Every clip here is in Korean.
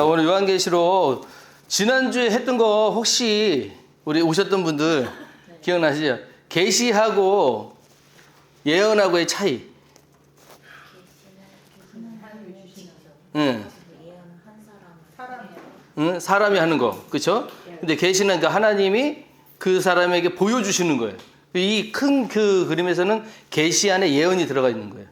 오늘 요한계시록 지난주에 했던 거 혹시 우리 오셨던 분들 기억나시죠? 계시하고 예언하고의 차이. 응. 응, 사람이 하는 거, 그렇죠? 근데 계시는 그 하나님이 그 사람에게 보여주시는 거예요. 이 큰 그 그림에서는 계시 안에 예언이 들어가 있는 거예요.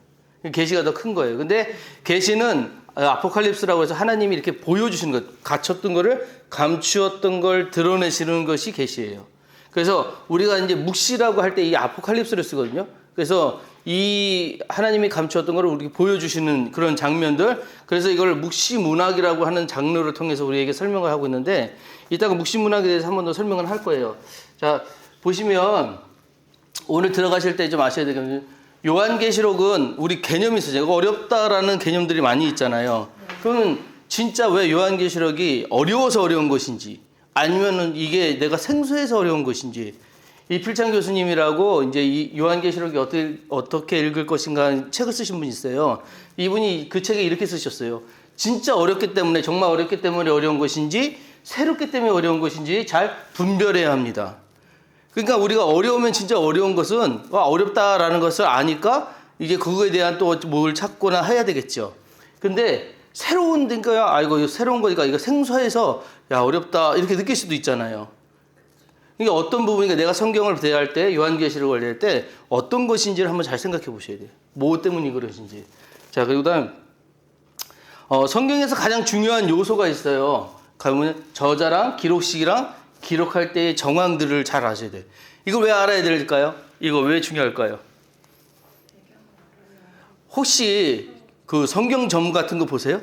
계시가 더 큰 거예요. 근데 계시는 아포칼립스라고 해서 하나님이 이렇게 보여주시는 것, 갇혔던 거를 감추었던 걸 드러내시는 것이 계시예요. 그래서 우리가 이제 묵시라고 할 때 이 아포칼립스를 쓰거든요. 그래서 이 하나님이 감추었던 걸 우리에게 보여주시는 그런 장면들, 그래서 이걸 묵시문학이라고 하는 장르를 통해서 우리에게 설명을 하고 있는데, 이따가 묵시문학에 대해서 한 번 더 설명을 할 거예요. 자, 보시면 오늘 들어가실 때 좀 아셔야 되겠는데, 요한계시록은 우리 개념이 있어요. 이거 어렵다라는 개념들이 많이 있잖아요. 그러면 진짜 왜 요한계시록이 어려워서 어려운 것인지, 아니면은 이게 내가 생소해서 어려운 것인지, 이 필창 교수님이라고 이제 이 요한계시록이 어떻게 읽을 것인가 책을 쓰신 분이 있어요. 이분이 그 책에 이렇게 쓰셨어요. 진짜 어렵기 때문에, 정말 어렵기 때문에 어려운 것인지, 새롭기 때문에 어려운 것인지 잘 분별해야 합니다. 그러니까 우리가 어려우면 진짜 어려운 것은 어렵다라는 것을 아니까 이제 그거에 대한 또 뭘 찾거나 해야 되겠죠. 근데 새로운 데니까 이거 새로운 거니까 이거 생소해서 야 어렵다 이렇게 느낄 수도 있잖아요. 그러니까 어떤 부분이니까 내가 성경을 대할 때 요한계시록을 대할 때 어떤 것인지를 한번 잘 생각해 보셔야 돼요. 뭐 때문에 그러신지. 자, 그리고 다음 성경에서 가장 중요한 요소가 있어요. 가면 저자랑 기록식이랑 기록할 때의 정황들을 잘 아셔야 돼요. 이걸 왜 알아야 될까요? 이거 왜 중요할까요? 혹시 그 성경 점 같은 거 보세요?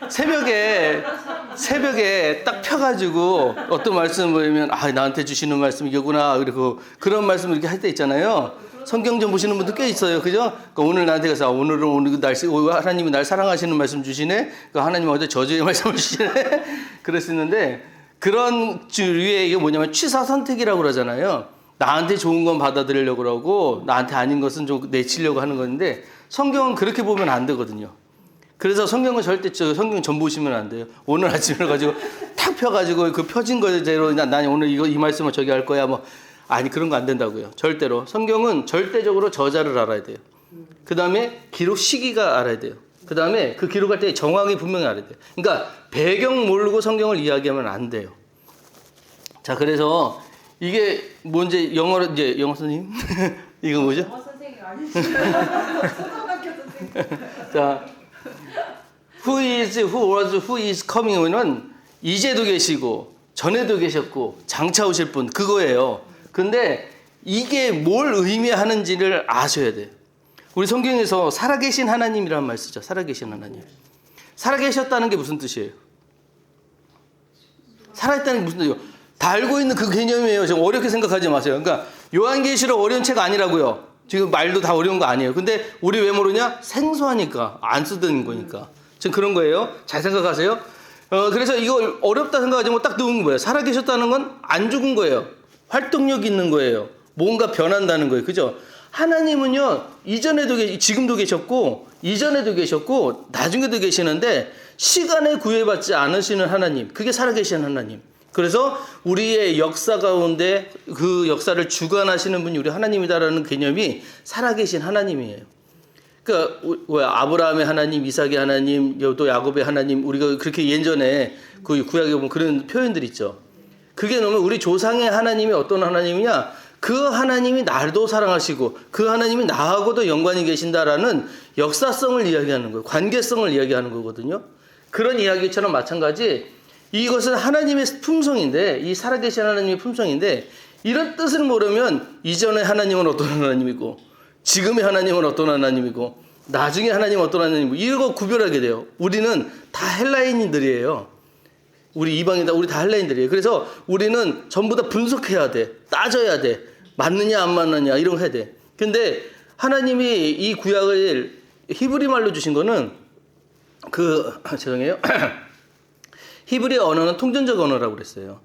새벽에 딱 펴가지고 어떤 말씀을 보면 나한테 주시는 말씀이 이거구나. 그리고 그런 말씀을 이렇게 할 때 있잖아요. 성경점 보시는 분도 꽤 있어요. 그죠? 그러니까 오늘 나한테 가서 오늘 날씨 하나님이 날 사랑하시는 말씀 주시네. 그러니까 하나님 어제 저주의 말씀을 주시네. 그랬었는데 그런 주위에 이게 뭐냐면 취사 선택이라고 그러잖아요. 나한테 좋은 건 받아들이려고 그러고 나한테 아닌 것은 좀 내치려고 하는 건데 성경은 그렇게 보면 안 되거든요. 그래서 성경은 절대 성경 전 보시면 안 돼요. 오늘 아침에 가지고 탁 펴가지고 그 펴진 거대로 난 오늘 이 말씀을 저기 할 거야 뭐. 아니 그런 거 안 된다고요. 절대로. 성경은 절대적으로 저자를 알아야 돼요. 그 다음에 기록 시기가 알아야 돼요. 그 다음에 그 기록할 때 정황이 분명히 알아야 돼요. 그러니까 배경 모르고 성경을 이야기하면 안 돼요. 자, 그래서 이게 뭔지 영어 선생님? 이거 뭐죠? 영어 선생님 아니시죠? 초등학교 선생님. 자, who is, who was, who is coming은 이제도 계시고 전에도 계셨고 장차 오실 분 그거예요. 근데 이게 뭘 의미하는지를 아셔야 돼요. 우리 성경에서 살아계신 하나님이라는 말 쓰죠. 살아계신 하나님. 살아계셨다는 게 무슨 뜻이에요? 살아있다는 게 무슨 뜻이에요? 다 알고 있는 그 개념이에요. 지금 어렵게 생각하지 마세요. 그러니까 요한계시록 어려운 책 아니라고요. 지금 말도 다 어려운 거 아니에요. 근데 우리 왜 모르냐? 생소하니까 안 쓰던 거니까. 지금 그런 거예요. 잘 생각하세요. 그래서 이거 어렵다 생각하지 말고 딱 넣은 거예요. 살아계셨다는 건 안 죽은 거예요. 활동력 있는 거예요. 뭔가 변한다는 거예요. 그죠? 하나님은요, 지금도 계셨고, 이전에도 계셨고, 나중에도 계시는데, 시간에 구애받지 않으시는 하나님. 그게 살아계신 하나님. 그래서 우리의 역사 가운데 그 역사를 주관하시는 분이 우리 하나님이다라는 개념이 살아계신 하나님이에요. 그러니까, 아브라함의 하나님, 이삭의 하나님, 또 야곱의 하나님, 우리가 그렇게 예전에 그 구약에 보면 그런 표현들 있죠. 그게 너무 우리 조상의 하나님이 어떤 하나님이냐? 그 하나님이 나도 사랑하시고 그 하나님이 나하고도 연관이 계신다라는 역사성을 이야기하는 거예요. 관계성을 이야기하는 거거든요. 그런 이야기처럼 마찬가지 이것은 하나님의 품성인데 이 살아계신 하나님의 품성인데 이런 뜻을 모르면 이전의 하나님은 어떤 하나님이고 지금의 하나님은 어떤 하나님이고 나중에 하나님은 어떤 하나님이고 이거 구별하게 돼요. 우리는 다 헬라인들이에요. 우리 이방인다, 우리 다 헬라인들이에요. 그래서 우리는 전부 다 분석해야 돼. 따져야 돼. 맞느냐, 안 맞느냐, 이런 거 해야 돼. 근데 하나님이 이 구약을 히브리 말로 주신 거는 죄송해요. 히브리 언어는 통전적 언어라고 그랬어요.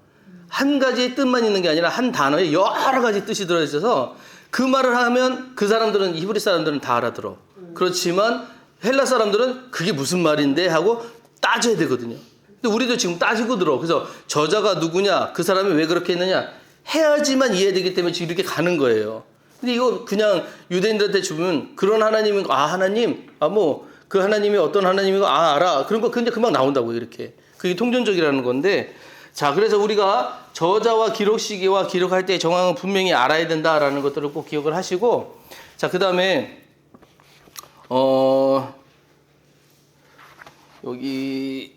한 가지의 뜻만 있는 게 아니라 한 단어에 여러 가지 뜻이 들어있어서 그 말을 하면 그 사람들은, 히브리 사람들은 다 알아들어. 그렇지만 헬라 사람들은 그게 무슨 말인데 하고 따져야 되거든요. 근데 우리도 지금 따지고 들어. 그래서 저자가 누구냐, 그 사람이 왜 그렇게 했느냐 해야지만 이해되기 때문에 지금 이렇게 가는 거예요. 근데 이거 그냥 유대인들한테 주면 그런 하나님인 거, 하나님, 그 하나님이 어떤 하나님인 거, 알아. 그런 거 근데 금방 나온다고 이렇게. 그게 통전적이라는 건데, 자, 그래서 우리가 저자와 기록 시기와 기록할 때의 정황은 분명히 알아야 된다라는 것들을 꼭 기억을 하시고, 자, 그 다음에 여기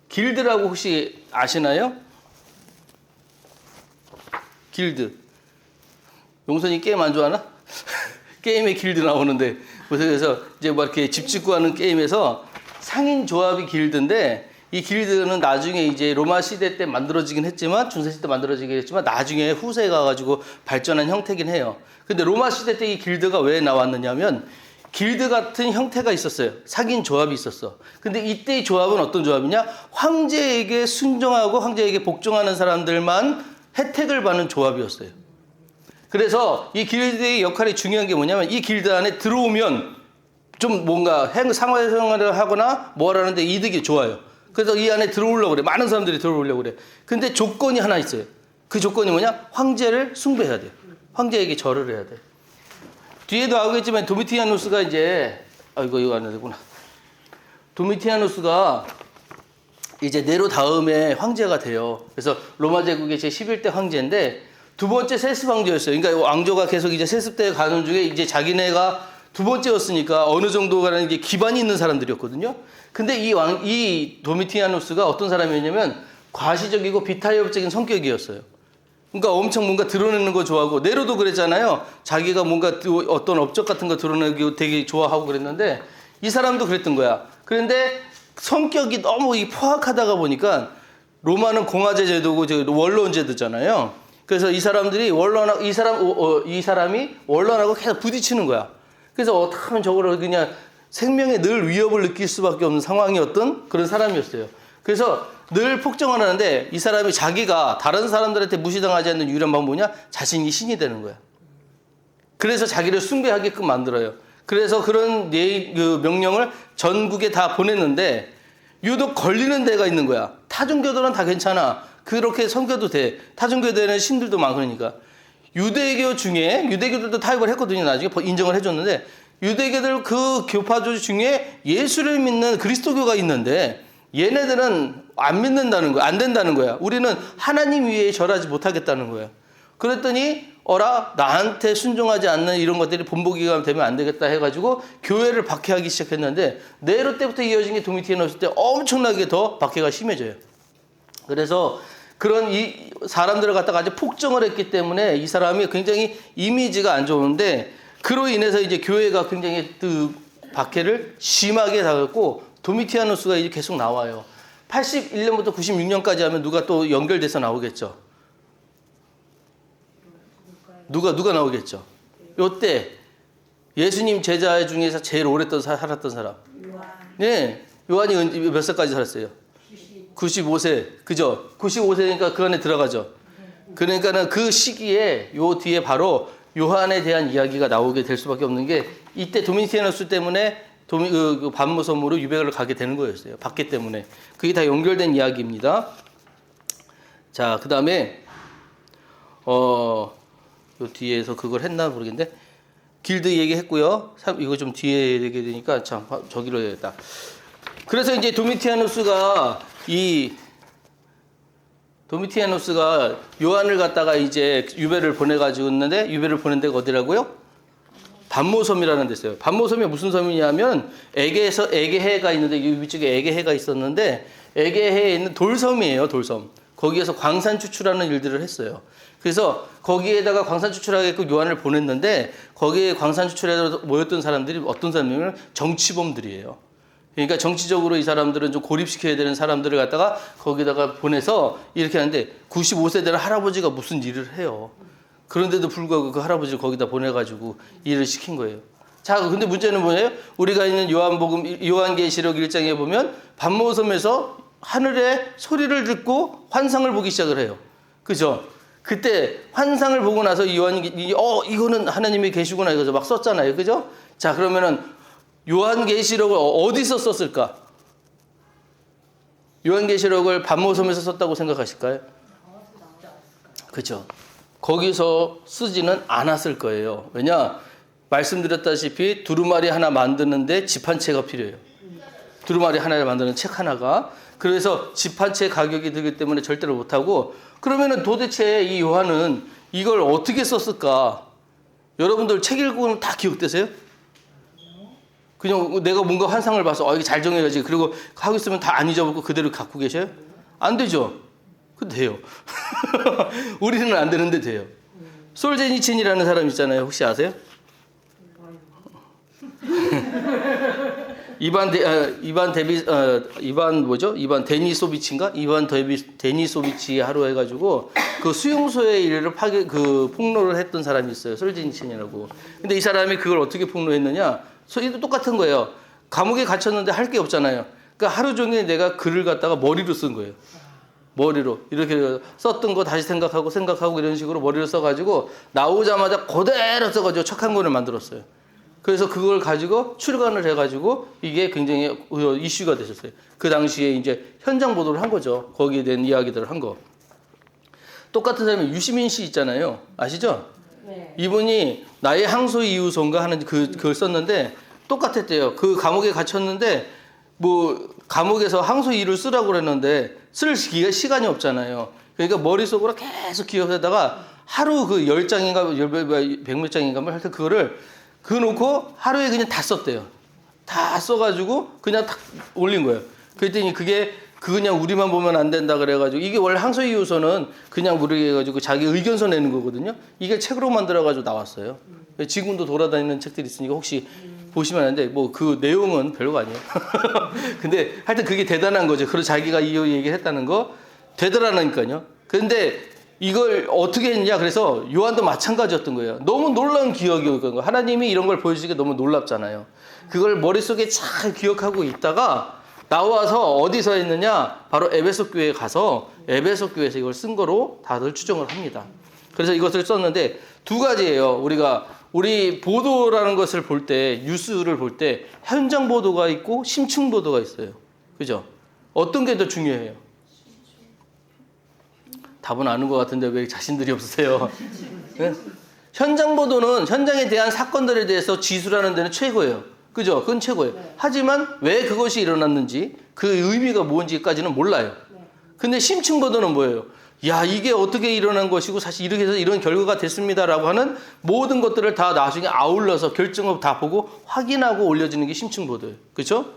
길드라고 혹시 아시나요? 길드. 용선이 게임 안 좋아하나? 게임에 길드 나오는데 그래서 이제 뭐 이렇게 집 짓고 하는 게임에서 상인 조합이 길드인데 이 길드는 나중에 이제 로마 시대 때 만들어지긴 했지만 중세 시대 때 만들어지긴 했지만 나중에 후세에 가가지고 발전한 형태긴 해요. 근데 로마 시대 때 이 길드가 왜 나왔느냐면 길드 같은 형태가 있었어요. 상인 조합이 있었어. 근데 이때의 조합은 어떤 조합이냐? 황제에게 순종하고 황제에게 복종하는 사람들만 혜택을 받는 조합이었어요. 그래서 이 길드의 역할이 중요한 게 뭐냐면 이 길드 안에 들어오면 좀 뭔가 상호생활을 하거나 뭘 하는데 이득이 좋아요. 그래서 이 안에 들어오려고 그래. 많은 사람들이 들어오려고 그래. 근데 조건이 하나 있어요. 그 조건이 뭐냐? 황제를 숭배해야 돼요. 황제에게 절을 해야 돼. 뒤에도 나오겠지만 도미티아누스가 이제 이거 안 되구나. 도미티아누스가 이제 네로 다음에 황제가 돼요. 그래서 로마 제국의 제 11대 황제인데 두 번째 세습 황제였어요. 그러니까 왕조가 계속 이제 세습 때 가는 중에 이제 자기네가 두 번째였으니까 어느 정도가는 이제 기반이 있는 사람들이었거든요. 근데 이 도미티아누스가 어떤 사람이었냐면 과시적이고 비타협적인 성격이었어요. 그러니까 엄청 뭔가 드러내는 거 좋아하고 네로도 그랬잖아요. 자기가 뭔가 어떤 업적 같은 거 드러내기 되게 좋아하고 그랬는데 이 사람도 그랬던 거야. 그런데 성격이 너무 포악하다가 보니까 로마는 공화제 제도고 원로원 제도잖아요. 그래서 이 사람들이 이 사람이 원론하고 계속 부딪히는 거야. 그래서 어떻게 하면 저거를 그냥 생명에 늘 위협을 느낄 수밖에 없는 상황이었던 그런 사람이었어요. 그래서 늘 폭정을 하는데 이 사람이 자기가 다른 사람들한테 무시당하지 않는 유일한 방법이 뭐냐? 자신이 신이 되는 거야. 그래서 자기를 숭배하게끔 만들어요. 그래서 그런 명령을 전국에 다 보냈는데 유독 걸리는 데가 있는 거야. 타종교들은 다 괜찮아. 그렇게 섬겨도 돼. 타종교들은 신들도 많으니까. 유대교 중에 유대교들도 타협을 했거든요. 나중에 인정을 해줬는데 유대교들 그 교파조 중에 예수를 믿는 그리스도교가 있는데 얘네들은 안 믿는다는 거야. 안 된다는 거야. 우리는 하나님 위에 절하지 못하겠다는 거야. 그랬더니 나한테 순종하지 않는 이런 것들이 본보기가 되면 안 되겠다 해가지고 교회를 박해하기 시작했는데 네로 때부터 이어진 게 도미티아누스 때 엄청나게 더 박해가 심해져요. 그래서 그런 이 사람들을 갖다가 아주 폭정을 했기 때문에 이 사람이 굉장히 이미지가 안 좋은데 그로 인해서 이제 교회가 굉장히 그 박해를 심하게 당했고 도미티아누스가 이제 계속 나와요. 81년부터 96년까지 하면 누가 또 연결돼서 나오겠죠. 누가 나오겠죠. 요때 예수님 제자 중에서 제일 오랫동안 살았던 사람. 네, 요한이 몇 살까지 살았어요? 95세. 그죠? 95세니까 그 안에 들어가죠. 그러니까는 그 시기에 요 뒤에 바로 요한에 대한 이야기가 나오게 될 수밖에 없는 게 이때 도미티아누스 때문에 반모섬으로 유배를 가게 되는 거였어요. 박해 때문에. 그게 다 연결된 이야기입니다. 자, 그 다음에 요 뒤에서 그걸 했나 모르겠는데 길드 얘기했고요. 이거 좀 뒤에 얘기 되니까 참 저기로 해야겠다. 그래서 이제 도미티아누스가 요한을 갖다가 이제 유배를 보내가지고 있는데 유배를 보낸 데가 어디라고요? 반모섬이라는 데였어요. 반모섬이 무슨 섬이냐면 에게해가 있는데 이 위쪽에 에게해가 있었는데 에게해에 있는 돌섬이에요. 돌섬. 거기에서 광산 추출하는 일들을 했어요. 그래서 거기에다가 광산 추출하게끔 요한을 보냈는데 거기에 광산 추출에 모였던 사람들이 어떤 사람이냐면 정치범들이에요. 그러니까 정치적으로 이 사람들은 좀 고립시켜야 되는 사람들을 갖다가 거기다가 보내서 이렇게 하는데 95세 된 할아버지가 무슨 일을 해요. 그런데도 불구하고 그 할아버지를 거기다 보내가지고 일을 시킨 거예요. 자, 근데 문제는 뭐예요? 우리가 있는 요한계시록 1장에 보면 반모섬에서 하늘의 소리를 듣고 환상을 보기 시작을 해요. 그죠? 그때 환상을 보고 나서 요한이 이거는 하나님이 계시구나 이거죠. 막 썼잖아요. 그죠? 자, 그러면은 요한계시록을 어디서 썼을까? 요한계시록을 반모섬에서 썼다고 생각하실까요? 그렇죠. 거기서 쓰지는 않았을 거예요. 왜냐? 말씀드렸다시피 두루마리 하나 만드는데 집 한 채가 필요해요. 두루마리 하나를 만드는 책 하나가. 그래서 집 한 채 가격이 들기 때문에 절대로 못하고, 그러면은 도대체 이 요한은 이걸 어떻게 썼을까? 여러분들 책 읽으면 다 기억되세요? 그냥 내가 뭔가 환상을 봐서 이게 잘 정해야지. 그리고 하고 있으면 다 안 잊어먹고 그대로 갖고 계셔요? 안 되죠. 그래도 돼요. 우리는 안 되는데 돼요. 솔제니친이라는 사람 있잖아요. 혹시 아세요? 이반 데니소비치인가? 데니소비치 하루 해가지고 그 수용소의 일을 폭로를 했던 사람이 있어요. 솔제니친이라고. 근데 이 사람이 그걸 어떻게 폭로했느냐? 소리도 똑같은 거예요. 감옥에 갇혔는데 할 게 없잖아요. 그러니까 하루 종일 내가 글을 갖다가 머리로 쓴 거예요. 머리로 이렇게 썼던 거 다시 생각하고 이런 식으로 머리로 써가지고 나오자마자 그대로 써가지고 책 한 권을 만들었어요. 그래서 그걸 가지고 출간을 해가지고 이게 굉장히 이슈가 되셨어요. 그 당시에 이제 현장 보도를 한 거죠. 거기에 대한 이야기들을 한 거. 똑같은 사람이 유시민 씨 있잖아요. 아시죠? 네. 이분이 나의 항소 이유서인가 하는 그걸 썼는데 똑같았대요. 그 감옥에 갇혔는데 뭐 감옥에서 항소 이유를 쓰라고 그랬는데 쓸 시간이 없잖아요. 그러니까 머릿속으로 계속 기억하다가 하루 그 10장인가 100몇 장인가 뭐 하여튼 그거를 그거 놓고 하루에 그냥 다 썼대요. 다 써가지고 그냥 탁 올린 거예요. 그랬더니 그게 그냥 우리만 보면 안 된다 그래가지고 이게 원래 항소이유서는 그냥 우리 해가지고 자기 의견서 내는 거거든요. 이게 책으로 만들어가지고 나왔어요. 지금도 돌아다니는 책들이 있으니까 혹시 보시면 안 돼. 뭐 그 내용은 별거 아니에요. 근데 하여튼 그게 대단한 거죠. 그리고 자기가 이 얘기를 했다는 거 대단하니까요. 근데 이걸 어떻게 했냐? 그래서 요한도 마찬가지였던 거예요. 너무 놀라운 기억이었던 거예요. 하나님이 이런 걸 보여주시기 너무 놀랍잖아요. 그걸 머릿속에 잘 기억하고 있다가 나와서 어디서 했느냐? 바로 에베소 교회에 가서 에베소 교회에서 이걸 쓴 거로 다들 추정을 합니다. 그래서 이것을 썼는데 두 가지예요. 우리 보도라는 것을 볼 때, 뉴스를 볼 때 현장 보도가 있고 심층 보도가 있어요. 그죠? 어떤 게 더 중요해요? 답은 아는 것 같은데 왜 자신들이 없으세요? 네? 현장 보도는 현장에 대한 사건들에 대해서 지수라는 데는 최고예요. 그죠? 그건 최고예요. 네. 하지만 왜 그것이 일어났는지 그 의미가 뭔지까지는 몰라요. 네. 근데 심층 보도는 뭐예요? 야, 이게 어떻게 일어난 것이고 사실 이렇게 해서 이런 결과가 됐습니다라고 하는 모든 것들을 다 나중에 아울러서 결정을 다 보고 확인하고 올려지는 게 심층 보도예요. 그렇죠?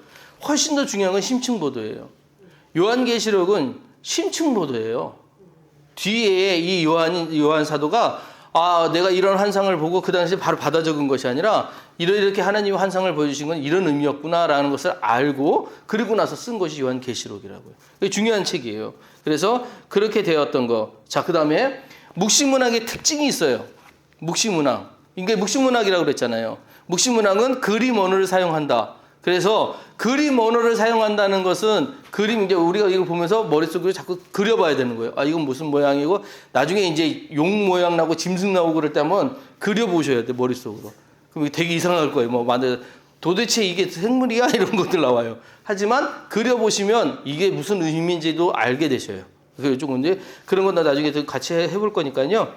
훨씬 더 중요한 건 심층 보도예요. 요한계시록은 심층 보도예요. 뒤에 이 요한 사도가 내가 이런 환상을 보고 그 당시에 바로 받아 적은 것이 아니라 이렇게 하나님의 환상을 보여주신 건 이런 의미였구나라는 것을 알고 그리고 나서 쓴 것이 요한계시록이라고요. 이게 중요한 책이에요. 그래서 그렇게 되었던 거. 자, 그 다음에 묵시문학의 특징이 있어요. 묵시문학. 이게 묵시문학이라고 그랬잖아요. 묵시문학은 그림 언어를 사용한다. 그래서 그림 언어를 사용한다는 것은 그림 이제 우리가 이걸 보면서 머릿속으로 자꾸 그려봐야 되는 거예요. 이건 무슨 모양이고 나중에 이제 용 모양 나고 짐승 나오고 그럴 때 한번 그려보셔야 돼 머릿속으로. 그럼 되게 이상할 거예요. 도대체 이게 생물이야? 이런 것들 나와요. 하지만 그려보시면 이게 무슨 의미인지도 알게 되셔요. 그래서 조금 이제 그런 건 나중에 같이 해볼 거니까요.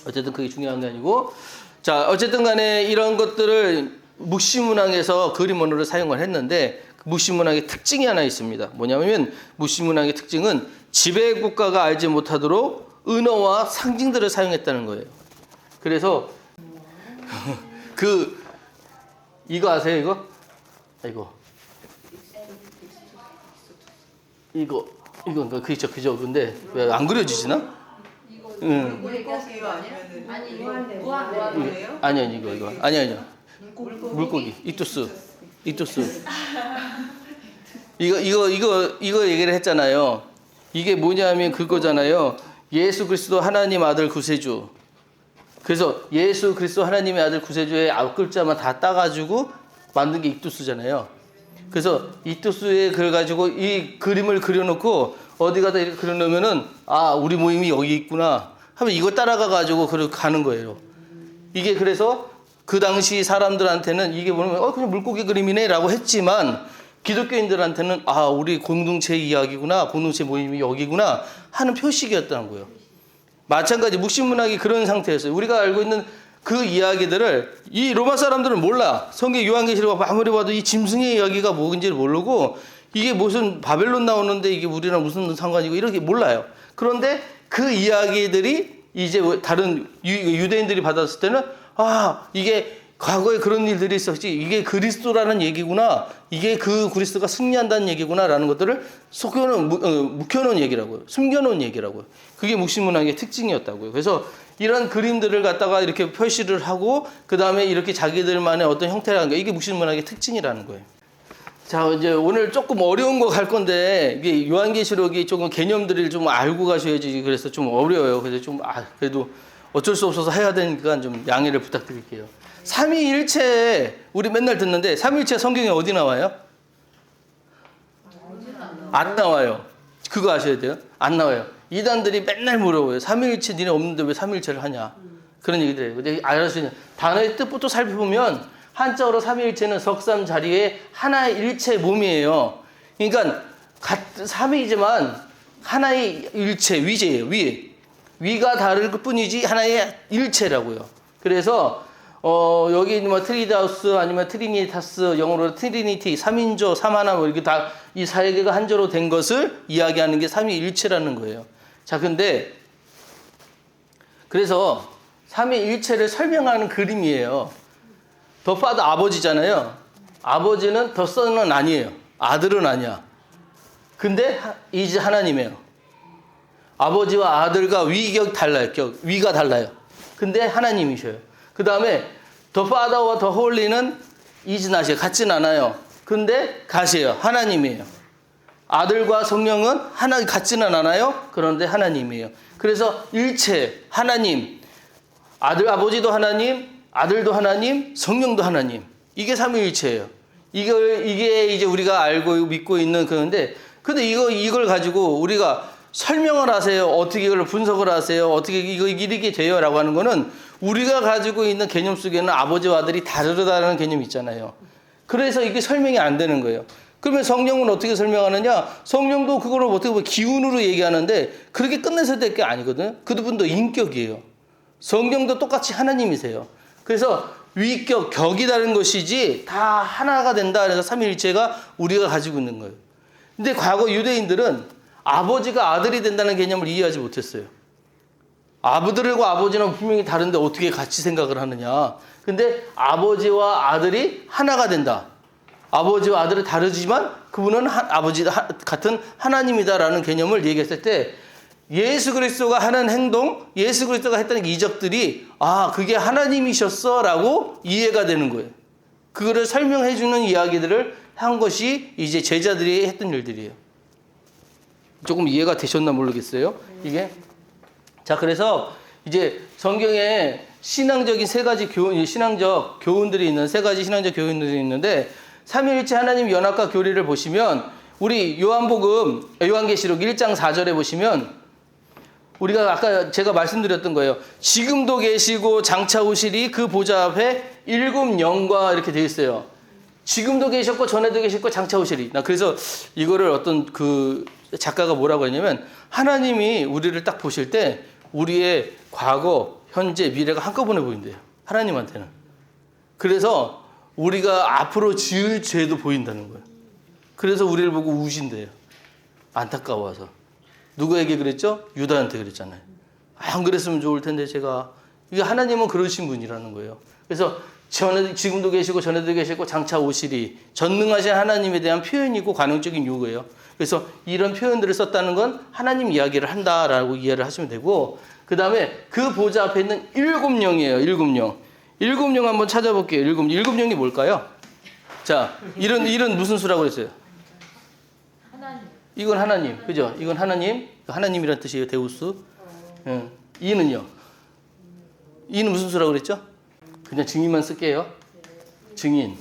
어쨌든 그게 중요한 게 아니고. 자, 어쨌든 간에 이런 것들을 묵시문학에서 그림 언어를 사용을 했는데 묵시문학의 특징이 하나 있습니다. 뭐냐면 묵시문학의 특징은 지배 국가가 알지 못하도록 은어와 상징들을 사용했다는 거예요. 그래서 이거 아세요? 이거 그죠? 근데 왜 안 그려지시나? 응. 물고기가 아니면은 아니 무한대예요? 아니요. 물고기. 이투스. 이거 얘기를 했잖아요. 이게 뭐냐면 그거잖아요. 예수 그리스도 하나님 아들 구세주. 그래서 예수 그리스도 하나님의 아들 구세주의 앞글자만 다 따가지고 만든 게 이투스잖아요. 그래서 이투스에 그걸 가지고 이 그림을 그려놓고 어디 가다 이렇게 그려놓으면은 우리 모임이 여기 있구나 하면 이걸 따라가 가지고 가는 거예요. 이게 그래서 그 당시 사람들한테는 이게 보면 그냥 물고기 그림이네라고 했지만 기독교인들한테는 우리 공동체 이야기구나, 공동체 모임이 여기구나 하는 표식이었다는 거예요. 마찬가지 묵신문학이 그런 상태였어요. 우리가 알고 있는 그 이야기들을 이 로마 사람들은 몰라. 성경 요한계시록 아무리 봐도 이 짐승의 이야기가 뭔지를 모르고 이게 무슨 바벨론 나오는데 이게 우리랑 무슨 상관이고 이렇게 몰라요. 그런데 그 이야기들이 이제 다른 유대인들이 받았을 때는 이게 과거에 그런 일들이 있었지, 이게 그리스도라는 얘기구나, 이게 그 그리스도가 승리한다는 얘기구나라는 것들을 묵혀놓은 얘기라고요. 숨겨놓은 얘기라고요. 그게 묵신문학의 특징이었다고요. 그래서 이런 그림들을 갖다가 이렇게 표시를 하고 그 다음에 이렇게 자기들만의 어떤 형태라는 게 이게 묵신문학의 특징이라는 거예요. 자, 이제 오늘 조금 어려운 거 갈 건데 이게 요한계시록이 조금 개념들을 좀 알고 가셔야지 그래서 좀 어려워요. 그래서 좀 그래도 어쩔 수 없어서 해야 되니까 좀 양해를 부탁드릴게요. 삼위일체 우리 맨날 듣는데 삼위일체 성경에 어디 나와요? 안 나와요. 그거 아셔야 돼요. 안 나와요. 이단들이 맨날 물어봐요. 삼위일체 니네 없는데 왜 삼위일체를 하냐? 그런 얘기들 해요. 근데 알아서 단어의 뜻부터 살펴보면 한자어로 삼위일체는 석삼 자리에 하나의 일체 몸이에요. 그러니까 삼위이지만 하나의 일체 위제예요. 위가 다를 뿐이지 하나의 일체라고요. 그래서 여기 뭐 트리다우스 아니면 트리니타스 영어로 트리니티 삼인조 삼하나 뭐 이렇게 다 이 사개가 한조로 된 것을 이야기하는 게 삼위일체라는 거예요. 자, 근데 그래서 삼위일체를 설명하는 그림이에요. 더 파더 아버지잖아요. 아버지는 더 선은 아니에요. 아들은 아니야. 근데 이제 하나님이에요. 아버지와 아들과 위가 달라요. 근데 하나님이셔요. 그 다음에 더 파더와 더 홀리는 이즈낫이에요. 같진 않아요. 근데 가시에요. 하나님이에요. 아들과 성령은 같지는 않아요. 그런데 하나님이에요. 그래서 일체 하나님, 아버지도 하나님, 아들도 하나님, 성령도 하나님. 이게 삼위일체예요. 이게 이제 우리가 알고 믿고 있는 그건데, 근데 이걸 가지고 우리가 설명을 하세요. 어떻게 이걸 분석을 하세요. 어떻게 이렇게 돼요라고 하는 거는 우리가 가지고 있는 개념 속에는 아버지와 아들이 다르다는 개념이 있잖아요. 그래서 이게 설명이 안 되는 거예요. 그러면 성령은 어떻게 설명하느냐? 성령도 그거를 어떻게 보면 기운으로 얘기하는데 그렇게 끝내서 될 게 아니거든. 그분도 인격이에요. 성령도 똑같이 하나님이세요. 그래서 위격, 격이 다른 것이지 다 하나가 된다. 그래서 삼위일체가 우리가 가지고 있는 거예요. 근데 과거 유대인들은 아버지가 아들이 된다는 개념을 이해하지 못했어요. 아들과 아버지는 분명히 다른데 어떻게 같이 생각을 하느냐. 근데 아버지와 아들이 하나가 된다. 아버지와 아들은 다르지만 그분은 아버지 같은 하나님이다라는 개념을 얘기했을 때 예수 그리스도가 하는 행동, 예수 그리스도가 했던 이적들이 그게 하나님이셨어라고 이해가 되는 거예요. 그거를 설명해 주는 이야기들을 한 것이 이제 제자들이 했던 일들이에요. 조금 이해가 되셨나 모르겠어요. 이게 자, 그래서 이제 성경에 신앙적인 신앙적 교훈들이 있는 세 가지 신앙적 교훈들이 있는데 삼위일체 하나님 연합과 교리를 보시면 우리 요한계시록 1장 4절에 보시면 우리가 아까 제가 말씀드렸던 거예요. 지금도 계시고 장차 오시리 그 보좌 앞에 7 영과 이렇게 되어 있어요. 지금도 계셨고 전에도 계셨고 장차 오시리. 나 그래서 이거를 어떤 그 작가가 뭐라고 했냐면 하나님이 우리를 딱 보실 때 우리의 과거, 현재, 미래가 한꺼번에 보인대요. 하나님한테는. 그래서 우리가 앞으로 지을 죄도 보인다는 거예요. 그래서 우리를 보고 우신대요. 안타까워서. 누구에게 그랬죠? 유다한테 그랬잖아요. 안 그랬으면 좋을 텐데 제가. 이게 하나님은 그러신 분이라는 거예요. 그래서 지금도 계시고 전에도 계시고 장차 오시리. 전능하신 하나님에 대한 표현이고 관용적인 요구예요. 그래서 이런 표현들을 썼다는 건 하나님 이야기를 한다라고 이해를 하시면 되고, 그 다음에 그 보좌 앞에 있는 7영이에요. 7영. 7영 한번 찾아볼게요. 7영이 뭘까요? 자, 이런 무슨 수라고 그랬어요? 하나님. 이건 하나님. 그죠? 이건 하나님. 하나님이란 뜻이에요. 데우스. 이는요? 이는 무슨 수라고 그랬죠? 그냥 증인만 쓸게요. 증인.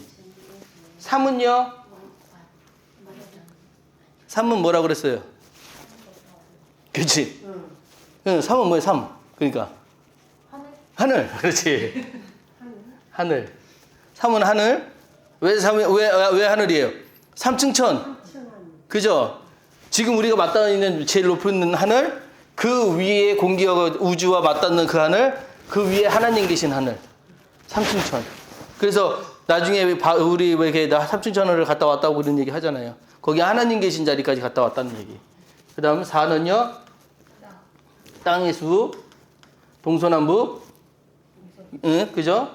3은요? 3은 뭐라고 그랬어요? 그렇지. 3은 뭐예요? 3. 그러니까 하늘. 그렇지. 하늘. 3은 하늘. 왜 하늘이에요? 3층 천. 그죠? 지금 우리가 맞닿는 제일 높은 하늘, 그 위에 공기와 우주와 맞닿는 그 하늘, 그 위에 하나님 계신 하늘. 3층 천. 그래서 나중에 우리 왜 이렇게 3층 천을 갔다 왔다고 그런 얘기 하잖아요. 거기 하나님 계신 자리까지 갔다 왔다는 얘기. 그 다음 4는요, 땅의 수, 동서남북, 응, 그죠?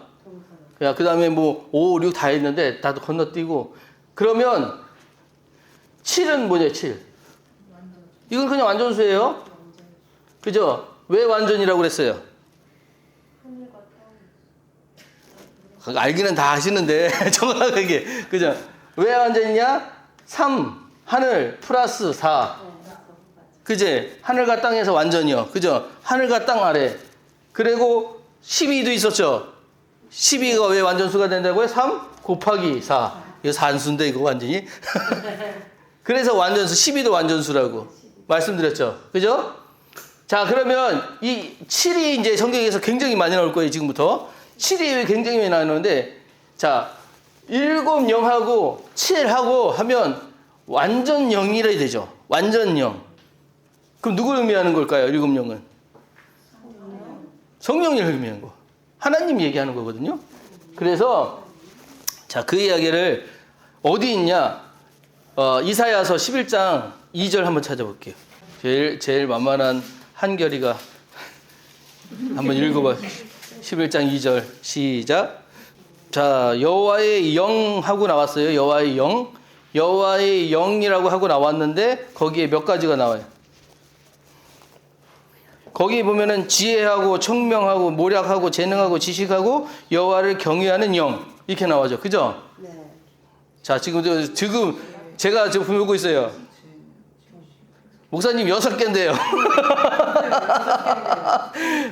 그 다음에 뭐 5, 6 다 했는데 다도 건너뛰고. 그러면 7은 뭐냐, 7. 이건 그냥 완전수예요. 그죠? 왜 완전이라고 그랬어요? 알기는 다 아시는데 정확하게. 그죠? 왜 완전이냐? 3 하늘 플러스 4. 그제? 하늘과 땅에서 완전이요. 그죠? 하늘과 땅 아래. 그리고 12도 있었죠. 12가 왜 완전수가 된다고요? 3 곱하기 4. 이거 산수인데 이거 완전히. 그래서 완전수 12도 완전수라고 말씀드렸죠. 그죠? 자, 그러면 이 7이 이제 성경에서 굉장히 많이 나올 거예요, 지금부터. 7이 굉장히 많이 나오는데, 자, 7 0하고 7하고 하면 완전 0이라 되죠. 완전 0. 그럼 누굴 의미하는 걸까요? 7 0은? 성령을 의미하는 거. 하나님 얘기하는 거거든요. 그래서 자, 그 이야기를 어디 있냐? 이사야서 11장 2절 한번 찾아볼게요. 제일 만만한 한결이가 한번 읽어봐. 11장 2절 시작. 자, 여호와의 영 하고 나왔어요. 여호와의 영. 여호와의 영이라고 하고 나왔는데 거기에 몇 가지가 나와요. 거기 보면은 지혜하고 청명하고 모략하고 재능하고 지식하고 여호와를 경외하는 영 이렇게 나와죠. 그죠? 네. 자, 지금 제가 지금 보고 있어요. 목사님 6개인데요.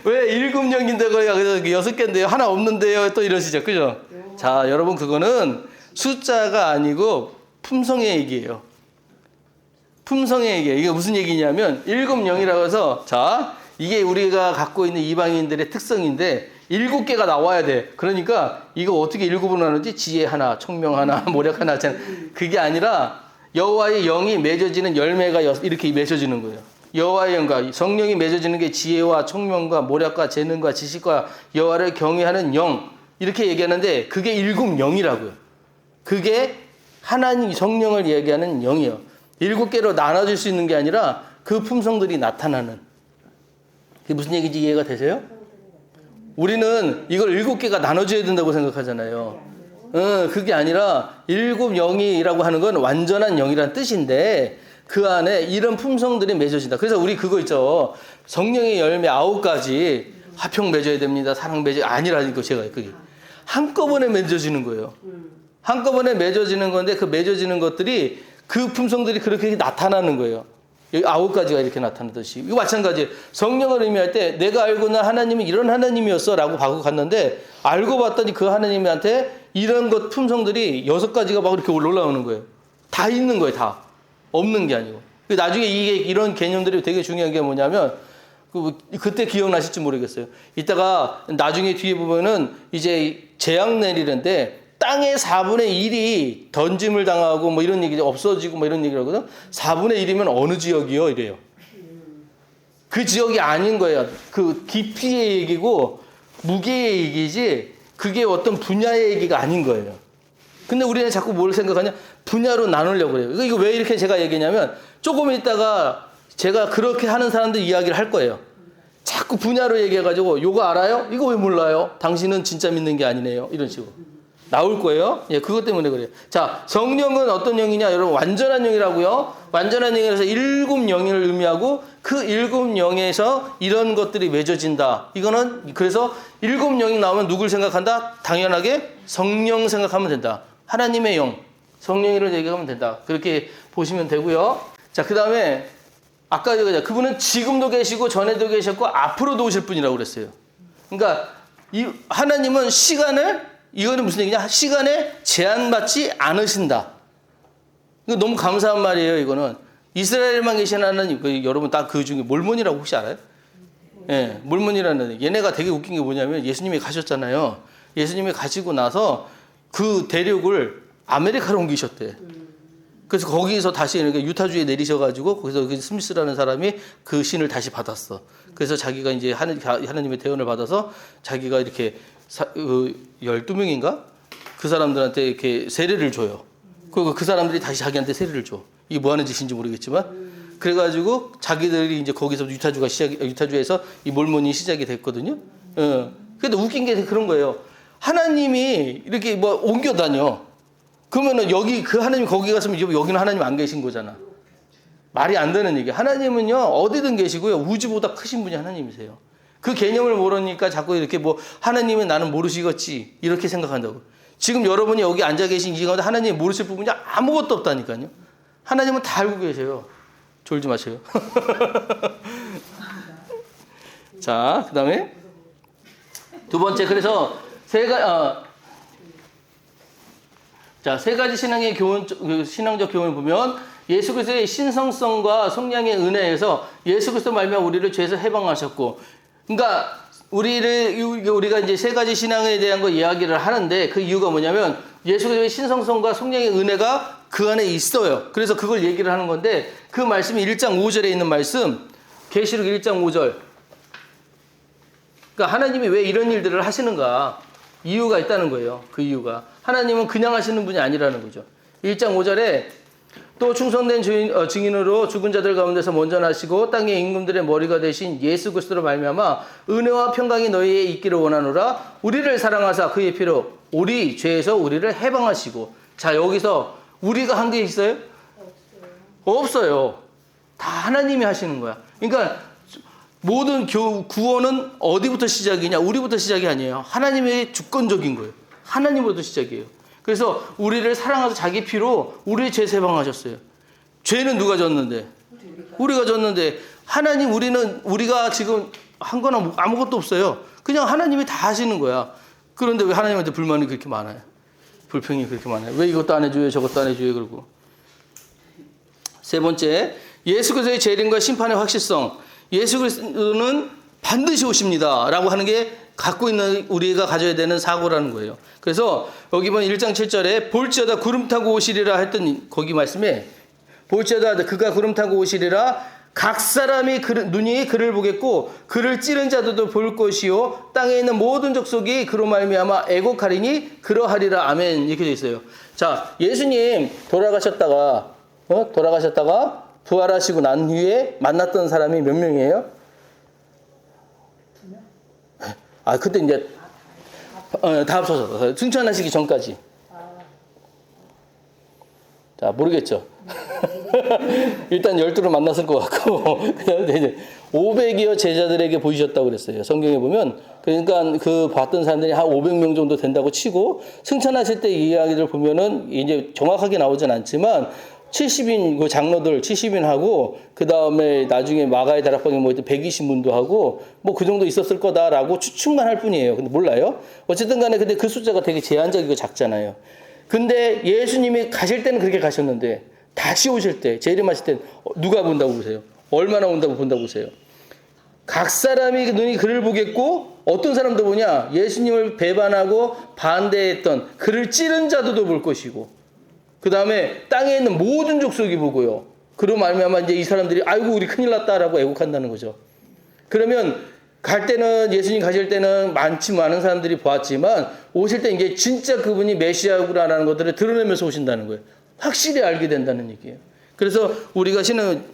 왜 7 0인데 거기가 6개인데요. 하나 없는데요. 또 이러시죠. 그죠? 자, 여러분 그거는 숫자가 아니고 품성의 얘기예요. 품성의 얘기예요. 이게 무슨 얘기냐면 7 0이라고 해서 자, 이게 우리가 갖고 있는 이방인들의 특성인데 7개가 나와야 돼. 그러니까 이거 어떻게 7으로 나누지? 지혜 하나, 청명 하나, 모략 하나. 그게 아니라 여호와의 영이 맺어지는 열매가 이렇게 맺어지는 거예요. 여호와의 영과 성령이 맺어지는 게 지혜와 청명과 모략과 재능과 지식과 여호와를 경외하는 영 이렇게 얘기하는데 그게 7 0이라고요. 그게 하나님 성령을 얘기하는 영이에요. 7개로 나눠질 수 있는 게 아니라 그 품성들이 나타나는. 그게 무슨 얘기인지 이해가 되세요? 우리는 이걸 7개가 나눠져야 된다고 생각하잖아요. 그게 아니라 7 0이라고 하는 건 완전한 영이라는 뜻인데 그 안에 이런 품성들이 맺어진다. 그래서 우리 그거 있죠. 성령의 열매 9가지 화평 맺어야 됩니다. 사랑 맺어야 아니라니까 제가 그게 한꺼번에 맺어지는 거예요. 한꺼번에 맺어지는 건데 그 맺어지는 것들이 그 품성들이 그렇게 나타나는 거예요. 여기 9가지가 이렇게 나타나듯이. 이거 마찬가지예요. 성령을 의미할 때 내가 알고는 하나님이 이런 하나님이었어 라고 하고 갔는데 알고 봤더니 그 하나님한테 이런 것 품성들이 6가지가 막 이렇게 올라오는 거예요. 다 있는 거예요. 다. 없는 게 아니고. 나중에 이런 개념들이 되게 중요한 게 뭐냐면 그때 기억나실지 모르겠어요. 이따가 나중에 뒤에 보면은 이제 재앙 내리는데 땅의 4분의 1이 던짐을 당하고 뭐 이런 얘기 없어지고 뭐 이런 얘기를 하거든. 4분의 1이면 어느 지역이요? 이래요. 그 지역이 아닌 거예요. 그 깊이의 얘기고 무게의 얘기지 그게 어떤 분야의 얘기가 아닌 거예요. 근데 우리는 자꾸 뭘 생각하냐? 분야로 나누려고 그래요. 이거 왜 이렇게 제가 얘기냐면 조금 있다가 제가 그렇게 하는 사람들 이야기를 할 거예요. 자꾸 분야로 얘기해가지고 이거 알아요? 이거 왜 몰라요? 당신은 진짜 믿는 게 아니네요. 이런 식으로. 나올 거예요. 예, 그것 때문에 그래요. 자, 성령은 어떤 영이냐? 여러분, 완전한 영이라고요. 완전한 영이라서 7 영을 의미하고 그 7 영에서 이런 것들이 맺어진다. 이거는 그래서 7 영이 나오면 누굴 생각한다? 당연하게 성령 생각하면 된다. 하나님의 영, 성령이라고 얘기하면 된다. 그렇게 보시면 되고요. 자, 그 다음에 아까 그분은 지금도 계시고 전에도 계셨고 앞으로도 오실 분이라고 그랬어요. 그러니까 이 하나님은 이거는 무슨 얘기냐? 시간에 제한받지 않으신다. 이거 너무 감사한 말이에요, 이거는. 이스라엘만 계신 하나님, 여러분 다 그 중에 몰몬이라고 혹시 알아요? 예, 몰몬이라는, 얘네가 되게 웃긴 게 뭐냐면 예수님이 가셨잖아요. 예수님이 가지고 나서 그 대륙을 아메리카로 옮기셨대. 그래서 거기서 다시 이렇게 유타주에 내리셔가지고 거기서 그 스미스라는 사람이 그 신을 다시 받았어. 그래서 자기가 이제 하나님의 대언을 받아서 자기가 이렇게 12명인가? 그 사람들한테 이렇게 세례를 줘요. 그리고 그 사람들이 다시 자기한테 세례를 줘. 이게 뭐 하는 짓인지 모르겠지만. 그래가지고 자기들이 이제 거기서 유타주에서 이 몰몬이 시작이 됐거든요. 근데 웃긴 게 그런 거예요. 하나님이 이렇게 뭐 옮겨 다녀. 그러면은 여기 그 하나님 거기 갔으면 여기는 하나님 안 계신 거잖아. 말이 안 되는 얘기. 하나님은요 어디든 계시고요 우주보다 크신 분이 하나님이세요. 그 개념을 모르니까 자꾸 이렇게 뭐 하나님은 나는 모르시겠지 이렇게 생각한다고. 지금 여러분이 여기 앉아 계신 이 가운데 하나님이 모르실 부분이 아무것도 없다니까요. 하나님은 다 알고 계세요. 졸지 마세요. 자, 그 다음에 두 번째, 그래서 세 가지 신앙의 교훈, 신앙적 교훈을 보면 예수 그리스도의 신성성과 성량의 은혜에서 예수 그리스도 말미암아 우리를 죄에서 해방하셨고, 그러니까 우리가 이제 세 가지 신앙에 대한 거 이야기를 하는데 그 이유가 뭐냐면 예수 그리스도의 신성성과 성량의 은혜가 그 안에 있어요. 그래서 그걸 얘기를 하는 건데 그 말씀이 1장 5절에 있는 말씀, 계시록 1장 5절. 그러니까 하나님이 왜 이런 일들을 하시는가? 이유가 있다는 거예요. 그 이유가. 하나님은 그냥 하시는 분이 아니라는 거죠. 1장 5절에 또 충성된 증인으로 죽은 자들 가운데서 먼저 나시고 땅의 임금들의 머리가 되신 예수 그리스도로 말미암아 은혜와 평강이 너희에 있기를 원하노라. 우리를 사랑하사 그의 피로 우리 죄에서 우리를 해방하시고. 자, 여기서 우리가 한 게 있어요? 없어요. 다 하나님이 하시는 거야. 그러니까 모든 구원은 어디부터 시작이냐? 우리부터 시작이 아니에요. 하나님의 주권적인 거예요. 하나님으로부터 시작이에요. 그래서 우리를 사랑하사 자기 피로 우리의 죄 해방하셨어요. 죄는 누가 졌는데? 우리가 졌는데 하나님 우리가 지금 한 거나 아무것도 없어요. 그냥 하나님이 다 하시는 거야. 그런데 왜 하나님한테 불만이 그렇게 많아요? 불평이 그렇게 많아요. 왜 이것도 안 해줘요? 저것도 안 해줘요? 그러고. 세 번째, 예수 그리스도의 재림과 심판의 확실성. 예수 그리스도는 반드시 오십니다. 라고 하는 게 갖고 있는 우리가 가져야 되는 사고라는 거예요. 그래서 여기 보면 1장 7절에 볼지어다 구름 타고 오시리라 했더니 거기 말씀에 볼지어다 그가 구름 타고 오시리라 각 사람이 눈이 그를 보겠고 그를 찌른 자들도 볼 것이요 땅에 있는 모든 족속이 그로 말미암아 애곡하리니 그러하리라. 아멘. 이렇게 되어 있어요. 자, 예수님 돌아가셨다가 부활하시고 난 후에 만났던 사람이 몇 명이에요? 그때 이제 다 합쳐서 승천하시기 전까지. 자, 모르겠죠. 일단 12를 만났을 것 같고 그다음에 이제 500여 제자들에게 보이셨다고 그랬어요. 성경에 보면. 그러니까 그 봤던 사람들이 한 500명 정도 된다고 치고 승천하실 때 이야기를 보면은 이제 정확하게 나오진 않지만 70인 그 장로들 70인하고 그 다음에 나중에 마가의 다락방에 모였던 120문도 하고 뭐 그 정도 있었을 거다라고 추측만 할 뿐이에요. 근데 몰라요. 어쨌든 간에 근데 그 숫자가 되게 제한적이고 작잖아요. 근데 예수님이 가실 때는 그렇게 가셨는데 다시 오실 때 재림하실 때 누가 본다고 보세요? 얼마나 온다고 본다고 보세요? 각 사람이 눈이 그를 보겠고 어떤 사람도 보냐? 예수님을 배반하고 반대했던 그를 찌른 자들도 볼 것이고 그 다음에 땅에 있는 모든 족속이 보고요. 그로 말미암아 이제 이 사람들이 아이고 우리 큰일 났다라고 애국한다는 거죠. 그러면 갈 때는 예수님 가실 때는 많은 사람들이 보았지만 오실 때 이제 진짜 그분이 메시아구나라는 것들을 드러내면서 오신다는 거예요. 확실히 알게 된다는 얘기예요. 그래서 우리가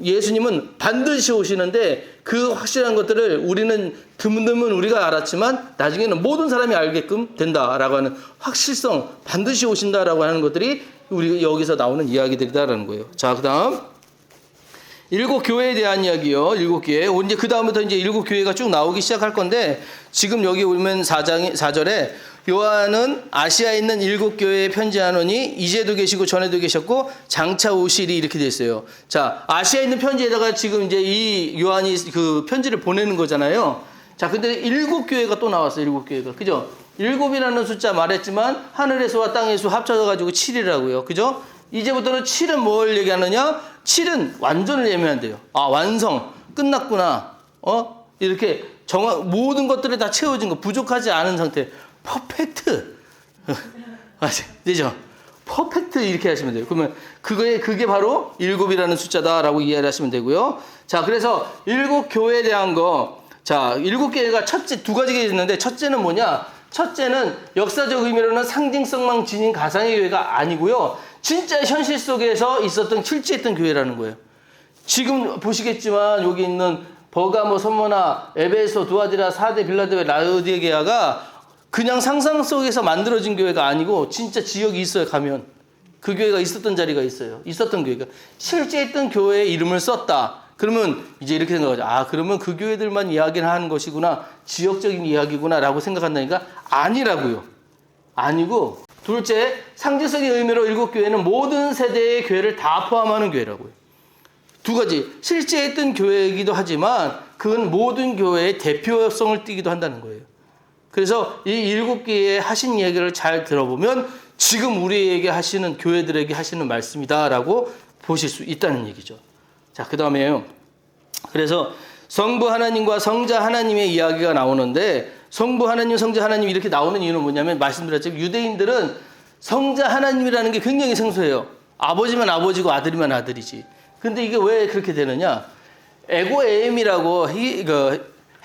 예수님은 반드시 오시는데 그 확실한 것들을 우리는 드문드문 우리가 알았지만 나중에는 모든 사람이 알게끔 된다라고 하는 확실성, 반드시 오신다라고 하는 것들이 우리 여기서 나오는 이야기들이다라는 거예요. 자, 그다음 7교회에 대한 이야기요. 7교회. 이제 그다음부터 이제 7교회가 쭉 나오기 시작할 건데 지금 여기 오면 4절에 요한은 아시아에 있는 7교회에 편지하노니 이제도 계시고 전에도 계셨고 장차 오시리 이렇게 돼 있어요. 자, 아시아에 있는 편지에다가 지금 이제 이 요한이 그 편지를 보내는 거잖아요. 자, 근데 7교회가 또 나왔어요. 7교회가. 그죠? 7이라는 숫자 말했지만 하늘의 수와 땅의 수 합쳐가지고 7이라고요. 그죠? 이제부터는 7은 뭘 얘기하느냐? 7은 완전을 예매한대요. 완성. 끝났구나. 이렇게 모든 것들이 다 채워진 거. 부족하지 않은 상태. 퍼펙트. 되죠? 퍼펙트 이렇게 하시면 돼요. 그러면 그게 바로 7이라는 숫자다라고 이해를 하시면 되고요. 자, 그래서 7교회에 대한 거. 자, 7개가 첫째, 두 가지가 있는데, 첫째는 뭐냐? 첫째는 역사적 의미로는 상징성만 지닌 가상의 교회가 아니고요. 진짜 현실 속에서 있었던, 실제했던 교회라는 거예요. 지금 보시겠지만, 여기 있는 버가모, 소모나, 에베소, 두아디라, 사데, 빌라델베, 라우디게아가 그냥 상상 속에서 만들어진 교회가 아니고, 진짜 지역이 있어요, 가면. 그 교회가 있었던 자리가 있어요. 있었던 교회가. 실제 있던 교회의 이름을 썼다. 그러면 이제 이렇게 생각하죠. 아, 그러면 그 교회들만 이야기를 하는 것이구나. 지역적인 이야기구나. 라고 생각한다니까? 아니라고요. 아니고, 둘째, 상징적인 의미로 7교회는 모든 세대의 교회를 다 포함하는 교회라고요. 두 가지. 실제 있던 교회이기도 하지만, 그건 모든 교회의 대표성을 띠기도 한다는 거예요. 그래서 이 7개의 하신 얘기를 잘 들어보면, 지금 우리에게 하시는, 교회들에게 하시는 말씀이다라고 보실 수 있다는 얘기죠. 자, 그 다음에요. 그래서 성부 하나님과 성자 하나님의 이야기가 나오는데, 성부 하나님, 성자 하나님 이렇게 나오는 이유는 뭐냐면, 말씀드렸지만 유대인들은 성자 하나님이라는 게 굉장히 생소해요. 아버지면 아버지고 아들이면 아들이지. 근데 이게 왜 그렇게 되느냐? 에고에임이라고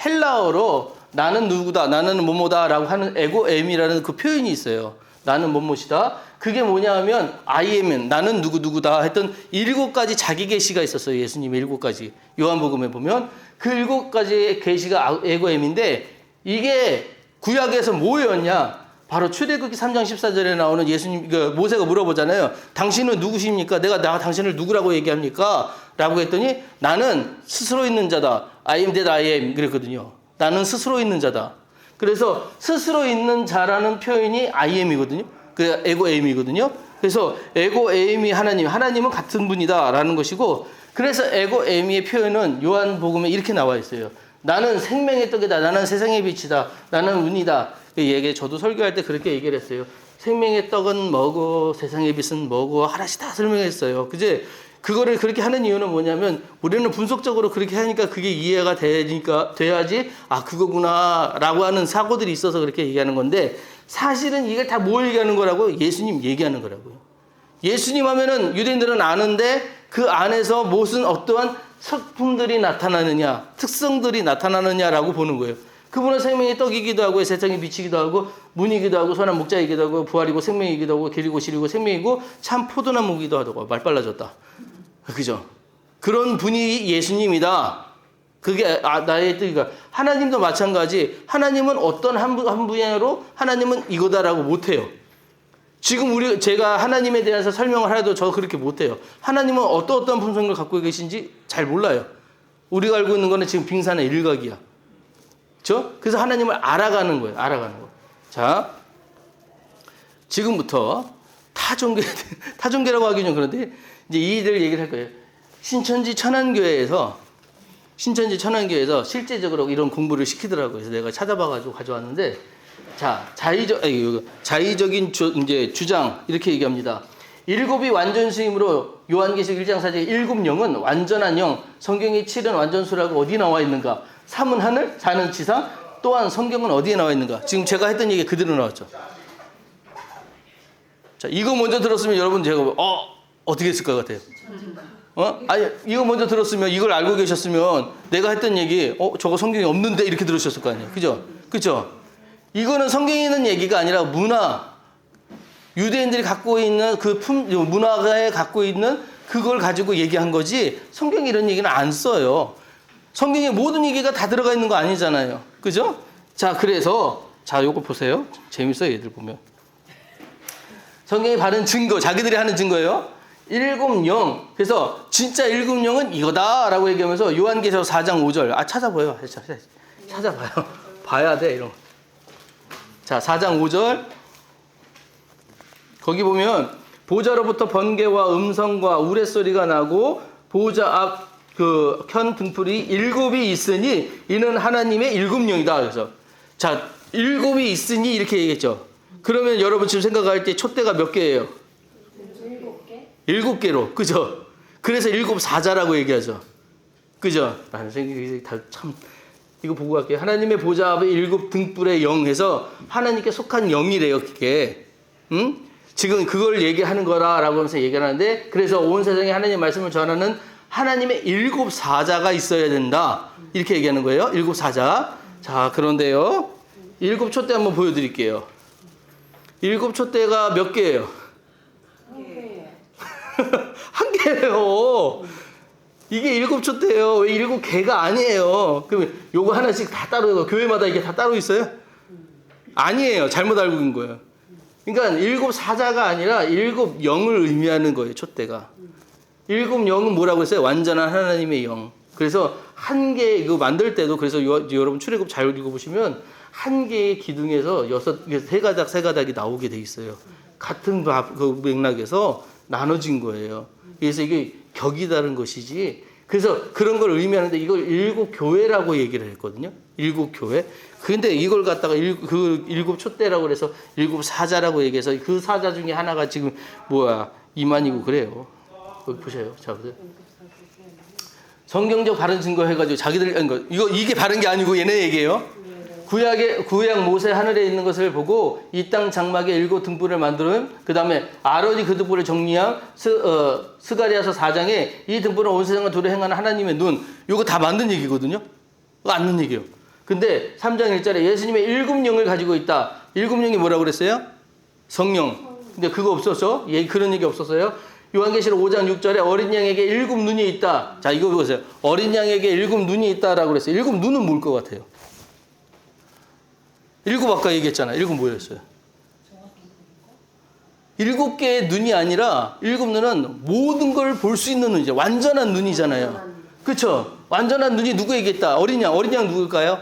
헬라어로 나는 누구다, 나는 뭐뭐다라고 하는 에고에임이라는 그 표현이 있어요. 나는 뭐뭐시다. 그게 뭐냐 하면 I am은 나는 누구누구다 했던 7가지 자기 계시가 있었어요. 예수님의 7가지. 요한복음에 보면 그 7가지의 계시가 에고엠인데, 이게 구약에서 뭐였냐? 바로 출애굽기 3장 14절에 나오는 예수님, 모세가 물어보잖아요. 당신은 누구십니까? 내가 당신을 누구라고 얘기합니까? 라고 했더니 나는 스스로 있는 자다. I am that I am 그랬거든요. 나는 스스로 있는 자다. 그래서 스스로 있는 자라는 표현이 I am이거든요. 그 에고에임이거든요. 그래서 에고에임이 하나님은 같은 분이다라는 것이고, 그래서 에고에임의 표현은 요한복음에 이렇게 나와 있어요. 나는 생명의 떡이다. 나는 세상의 빛이다. 나는 은이다. 그 얘기 저도 설교할 때 그렇게 얘기를 했어요. 생명의 떡은 뭐고 세상의 빛은 뭐고 하나씩 다 설명했어요. 그제 그거를 그렇게 하는 이유는 뭐냐면, 우리는 분석적으로 그렇게 하니까 그게 이해가 돼야지 아 그거구나라고 하는 사고들이 있어서 그렇게 얘기하는 건데, 사실은 이게 다 뭐 얘기하는 거라고? 예수님 얘기하는 거라고요. 예수님 하면은 유대인들은 아는데 그 안에서 무슨 어떠한 성품들이 나타나느냐, 특성들이 나타나느냐라고 보는 거예요. 그분은 생명의 떡이기도 하고 세상의 빛이기도 하고 문이기도 하고 선한 목자이기도 하고 부활이고 생명이기도 하고 길이고 실이고 생명이고 참 포도나무이기도 하고. 말 빨라졌다. 그죠? 그런 분이 예수님이다. 그게 나의 뜻이니까. 하나님도 마찬가지. 하나님은 어떤 한 분야로 하나님은 이거다라고 못해요. 지금 제가 하나님에 대해서 설명을 해도 저 그렇게 못해요. 하나님은 어떤 분성을 갖고 계신지 잘 몰라요. 우리가 알고 있는 거는 지금 빙산의 일각이야. 그렇죠? 그래서 하나님을 알아가는 거예요. 알아가는 거. 자, 지금부터 타종계라고 하기 좀 그런데 이제 이들 얘기를 할 거예요. 신천지 천안교회에서 실제적으로 이런 공부를 시키더라고요. 그래서 내가 찾아봐가지고 가져왔는데, 자, 자의적인 이제 주장 이렇게 얘기합니다. 7이 완전수임으로 요한계시록 1장 4절 7영은 완전한 영, 성경의 7은 완전수라고 어디 나와 있는가? 3은 하늘, 4는 지상, 또한 성경은 어디에 나와 있는가? 지금 제가 했던 얘기 그대로 나왔죠. 자, 이거 먼저 들었으면 여러분 제가 어떻게 했을 것 같아요? 아니, 이거 먼저 들었으면, 이걸 알고 계셨으면 내가 했던 얘기 저거 성경에 없는데 이렇게 들으셨을 거 아니에요. 그죠? 이거는 성경에 있는 얘기가 아니라 유대인들이 갖고 있는 문화가에 갖고 있는 그걸 가지고 얘기한 거지, 성경에 이런 얘기는 안 써요. 성경에 모든 얘기가 다 들어가 있는 거 아니잖아요. 그죠? 자, 그래서 요거 보세요. 재밌어요, 얘들 보면. 성경이 바른 증거, 자기들이 하는 증거예요. 7영. 그래서 진짜 7영은 이거다라고 얘기하면서 요한계시록 4장 5절. 찾아봐요. 찾아봐요. 봐야 돼, 이런 거. 자, 4장 5절. 거기 보면 보좌로부터 번개와 음성과 우레소리가 나고 보좌 앞 현 등불이 7이 있으니 이는 하나님의 7영이다. 그래서 자, 7이 있으니 이렇게 얘기했죠. 그러면 여러분 지금 생각할 때 촛대가 몇 개예요? 7개로. 그죠? 그래서 7사자라고 얘기하죠. 그죠? 라는 생각이 참 이거 보고 갈게요. 하나님의 보좌 앞에 일곱 등불의 영해서 하나님께 속한 영이래요, 그게. 응? 지금 그걸 얘기하는 거라라고 하면서 얘기를 하는데, 그래서 온 세상에 하나님의 말씀을 전하는 하나님의 일곱 사자가 있어야 된다. 이렇게 얘기하는 거예요. 일곱 사자. 자, 그런데요. 일곱 촛대 한번 보여드릴게요. 일곱 촛대가 몇 개예요? 한 개예요. 이게 일곱 촛대예요. 왜 일곱 개가 아니에요? 그럼 요거 하나씩 다 따로, 교회마다 이게 다 따로 있어요? 아니에요. 잘못 알고 있는 거예요. 그러니까 일곱 사자가 아니라 일곱 영을 의미하는 거예요, 촛대가. 일곱 영은 뭐라고 했어요? 완전한 하나님의 영. 그래서 한 개, 이거 만들 때도, 그래서 여러분 출애굽 잘 읽어보시면 한 개의 기둥에서 세 가닥이 나오게 돼 있어요. 같은 그 맥락에서 나눠진 거예요. 그래서 이게 격이 다른 것이지. 그래서 그런 걸 의미하는데 이걸 일곱 교회라고 얘기를 했거든요. 일곱 교회. 근데 이걸 갖다가 일곱 촛대라고 그래서 일곱 사자라고 얘기해서 그 사자 중에 하나가 지금 이만이고 그래요. 여기 보세요. 자, 보세요. 성경적 바른 증거 해가지고 자기들, 이게 바른 게 아니고 얘네 얘기예요. 구약 모세 하늘에 있는 것을 보고 이 땅 장막에 일곱 등불을 만들음. 그 다음에 아론이 그 등불을 정리함. 스가랴서 4장에 이 등불은 온 세상을 도로 행하는 하나님의 눈. 이거 다 만든 얘기거든요. 그거 않는 얘기예요. 근데 3장 1절에 예수님의 일곱 영을 가지고 있다. 일곱 영이 뭐라고 그랬어요? 성령. 근데 그거 없었죠? 그런 얘기 없었어요. 요한계시록 5장 6절에 어린 양에게 일곱 눈이 있다. 자, 이거 보세요. 어린 양에게 일곱 눈이 있다라고 그랬어요. 일곱 눈은 뭘 것 같아요? 일곱 아까 얘기했잖아. 일곱 뭐였어요? 일곱 개의 눈이 아니라 일곱 눈은 모든 걸 볼 수 있는 눈이죠. 완전한 눈이잖아요. 그렇죠? 완전한 눈이 누구에게 있다? 어린 양. 어린 양 누굴까요?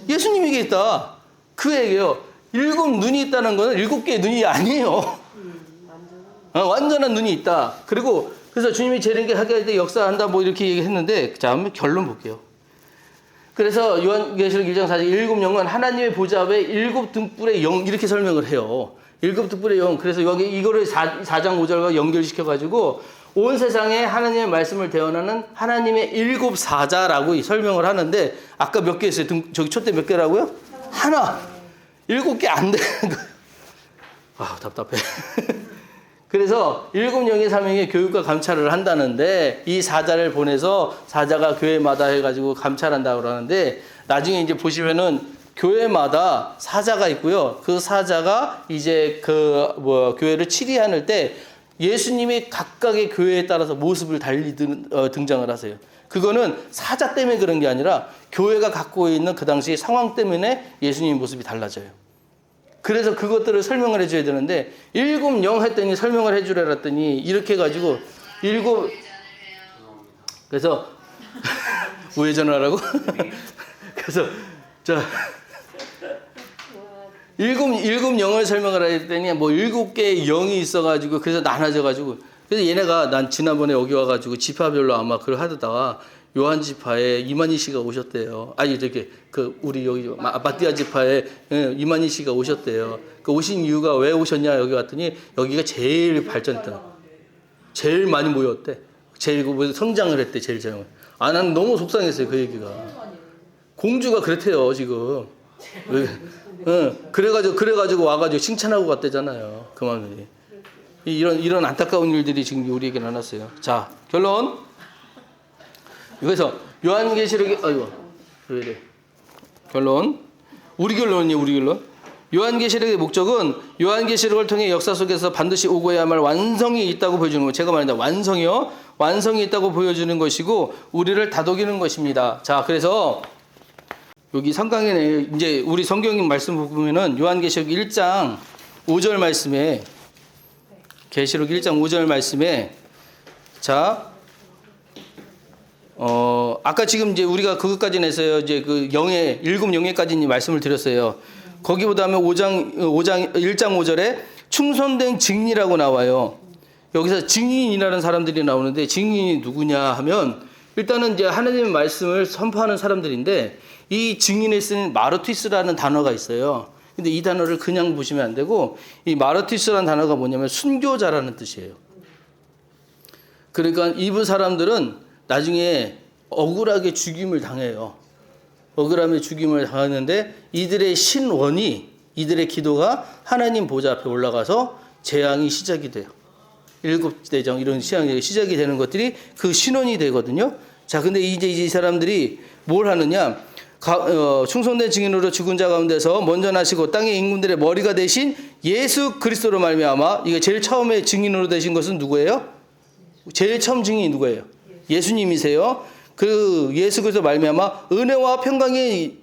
예수님에게 있다. 그 얘기예요. 일곱 눈이 있다는 거는 일곱 개의 눈이 아니에요. 완전한 눈이 있다. 그래서 주님이 재림게 하게 할 때 역사한다 이렇게 얘기했는데, 자, 한번 결론 볼게요. 그래서 요한계시록 1장 4절 일곱 영은 하나님의 보좌 앞에 일곱 등불의 영 이렇게 설명을 해요. 일곱 등불의 영. 그래서 여기 이거를 4장 5절과 연결시켜가지고 온 세상에 하나님의 말씀을 대언하는 하나님의 일곱 사자라고 설명을 하는데, 아까 몇 개 했어요? 저기 촛대 몇 개라고요? 하나. 일곱 개 안 되는 거예요. 아, 답답해. 그래서 일곱 영의 사명에 교육과 감찰을 한다는데, 이 사자를 보내서 사자가 교회마다 해가지고 감찰한다고 그러는데, 나중에 이제 보시면은 교회마다 사자가 있고요. 그 사자가 이제 교회를 치리하는 때 예수님이 각각의 교회에 따라서 모습을 달리 등장을 하세요. 그거는 사자 때문에 그런 게 아니라 교회가 갖고 있는 그 당시 상황 때문에 예수님의 모습이 달라져요. 그래서 그것들을 설명을 해줘야 되는데, 일곱 영 했더니 설명을 해주라 했더니 이렇게 해가지고 그래서 우회전하라고? 그래서 일곱 영을 설명을 했더니 일곱 개의 영이 있어가지고 그래서 나눠져가지고, 그래서 얘네가 난 지난번에 여기 와가지고 지파별로 아마 그걸 하다가 요한 지파에 이만희 씨가 오셨대요. 아니, 우리 여기 마띠아 지파에 이만희 씨가 오셨대요. 그 오신 이유가 왜 오셨냐, 여기 왔더니 여기가 제일 발전했다. 제일 많이 모였대. 제일 성장을 했대, 제일 잘. 난 너무 속상했어요, 그 얘기가. 공주가 그렇대요, 지금. 그래가지고 와가지고 칭찬하고 갔대잖아요. 그만이. 이런 안타까운 일들이 지금 우리에게 나눴어요. 자, 결론. 그래서 요한계시록이 왜 이래? 결론. 우리 결론. 요한계시록의 목적은 요한계시록을 통해 역사 속에서 반드시 오고야 말 완성이 있다고 보여주는 거예요. 제가 말한다. 완성이 있다고 보여주는 것이고 우리를 다독이는 것입니다. 자, 그래서 여기 성강에 이제 우리 성경 말씀 보면은 요한계시록 1장 5절 말씀에 계시록 1장 5절 말씀에 자 아까 지금 이제 우리가 그것까지는 했어요. 이제 그 영의 일곱 영예까지 말씀을 드렸어요. 거기보다는 1장 5절에 충성된 증인이라고 나와요. 여기서 증인이라는 사람들이 나오는데 증인이 누구냐 하면 일단은 이제 하나님의 말씀을 선포하는 사람들인데 이 증인에 쓰는 마르티스라는 단어가 있어요. 근데 이 단어를 그냥 보시면 안 되고 이 마르티스라는 단어가 뭐냐면 순교자라는 뜻이에요. 그러니까 이분 사람들은 나중에 억울하게 죽임을 당해요. 억울함에 죽임을 당하는데 이들의 신원이 이들의 기도가 하나님 보좌 앞에 올라가서 재앙이 시작이 돼요. 일곱 대장 이런 시장이 시작이 되는 것들이 그 신원이 되거든요. 자, 근데 이제 이 사람들이 뭘 하느냐? 충성된 증인으로 죽은 자 가운데서 먼저 나시고 땅의 인군들의 머리가 되신 예수 그리스도로 말미암아 이게 제일 처음에 증인으로 되신 것은 누구예요? 제일 처음 증인이 누구예요? 예수님이세요. 그 예수 그리스도 말미암아 은혜와 평강이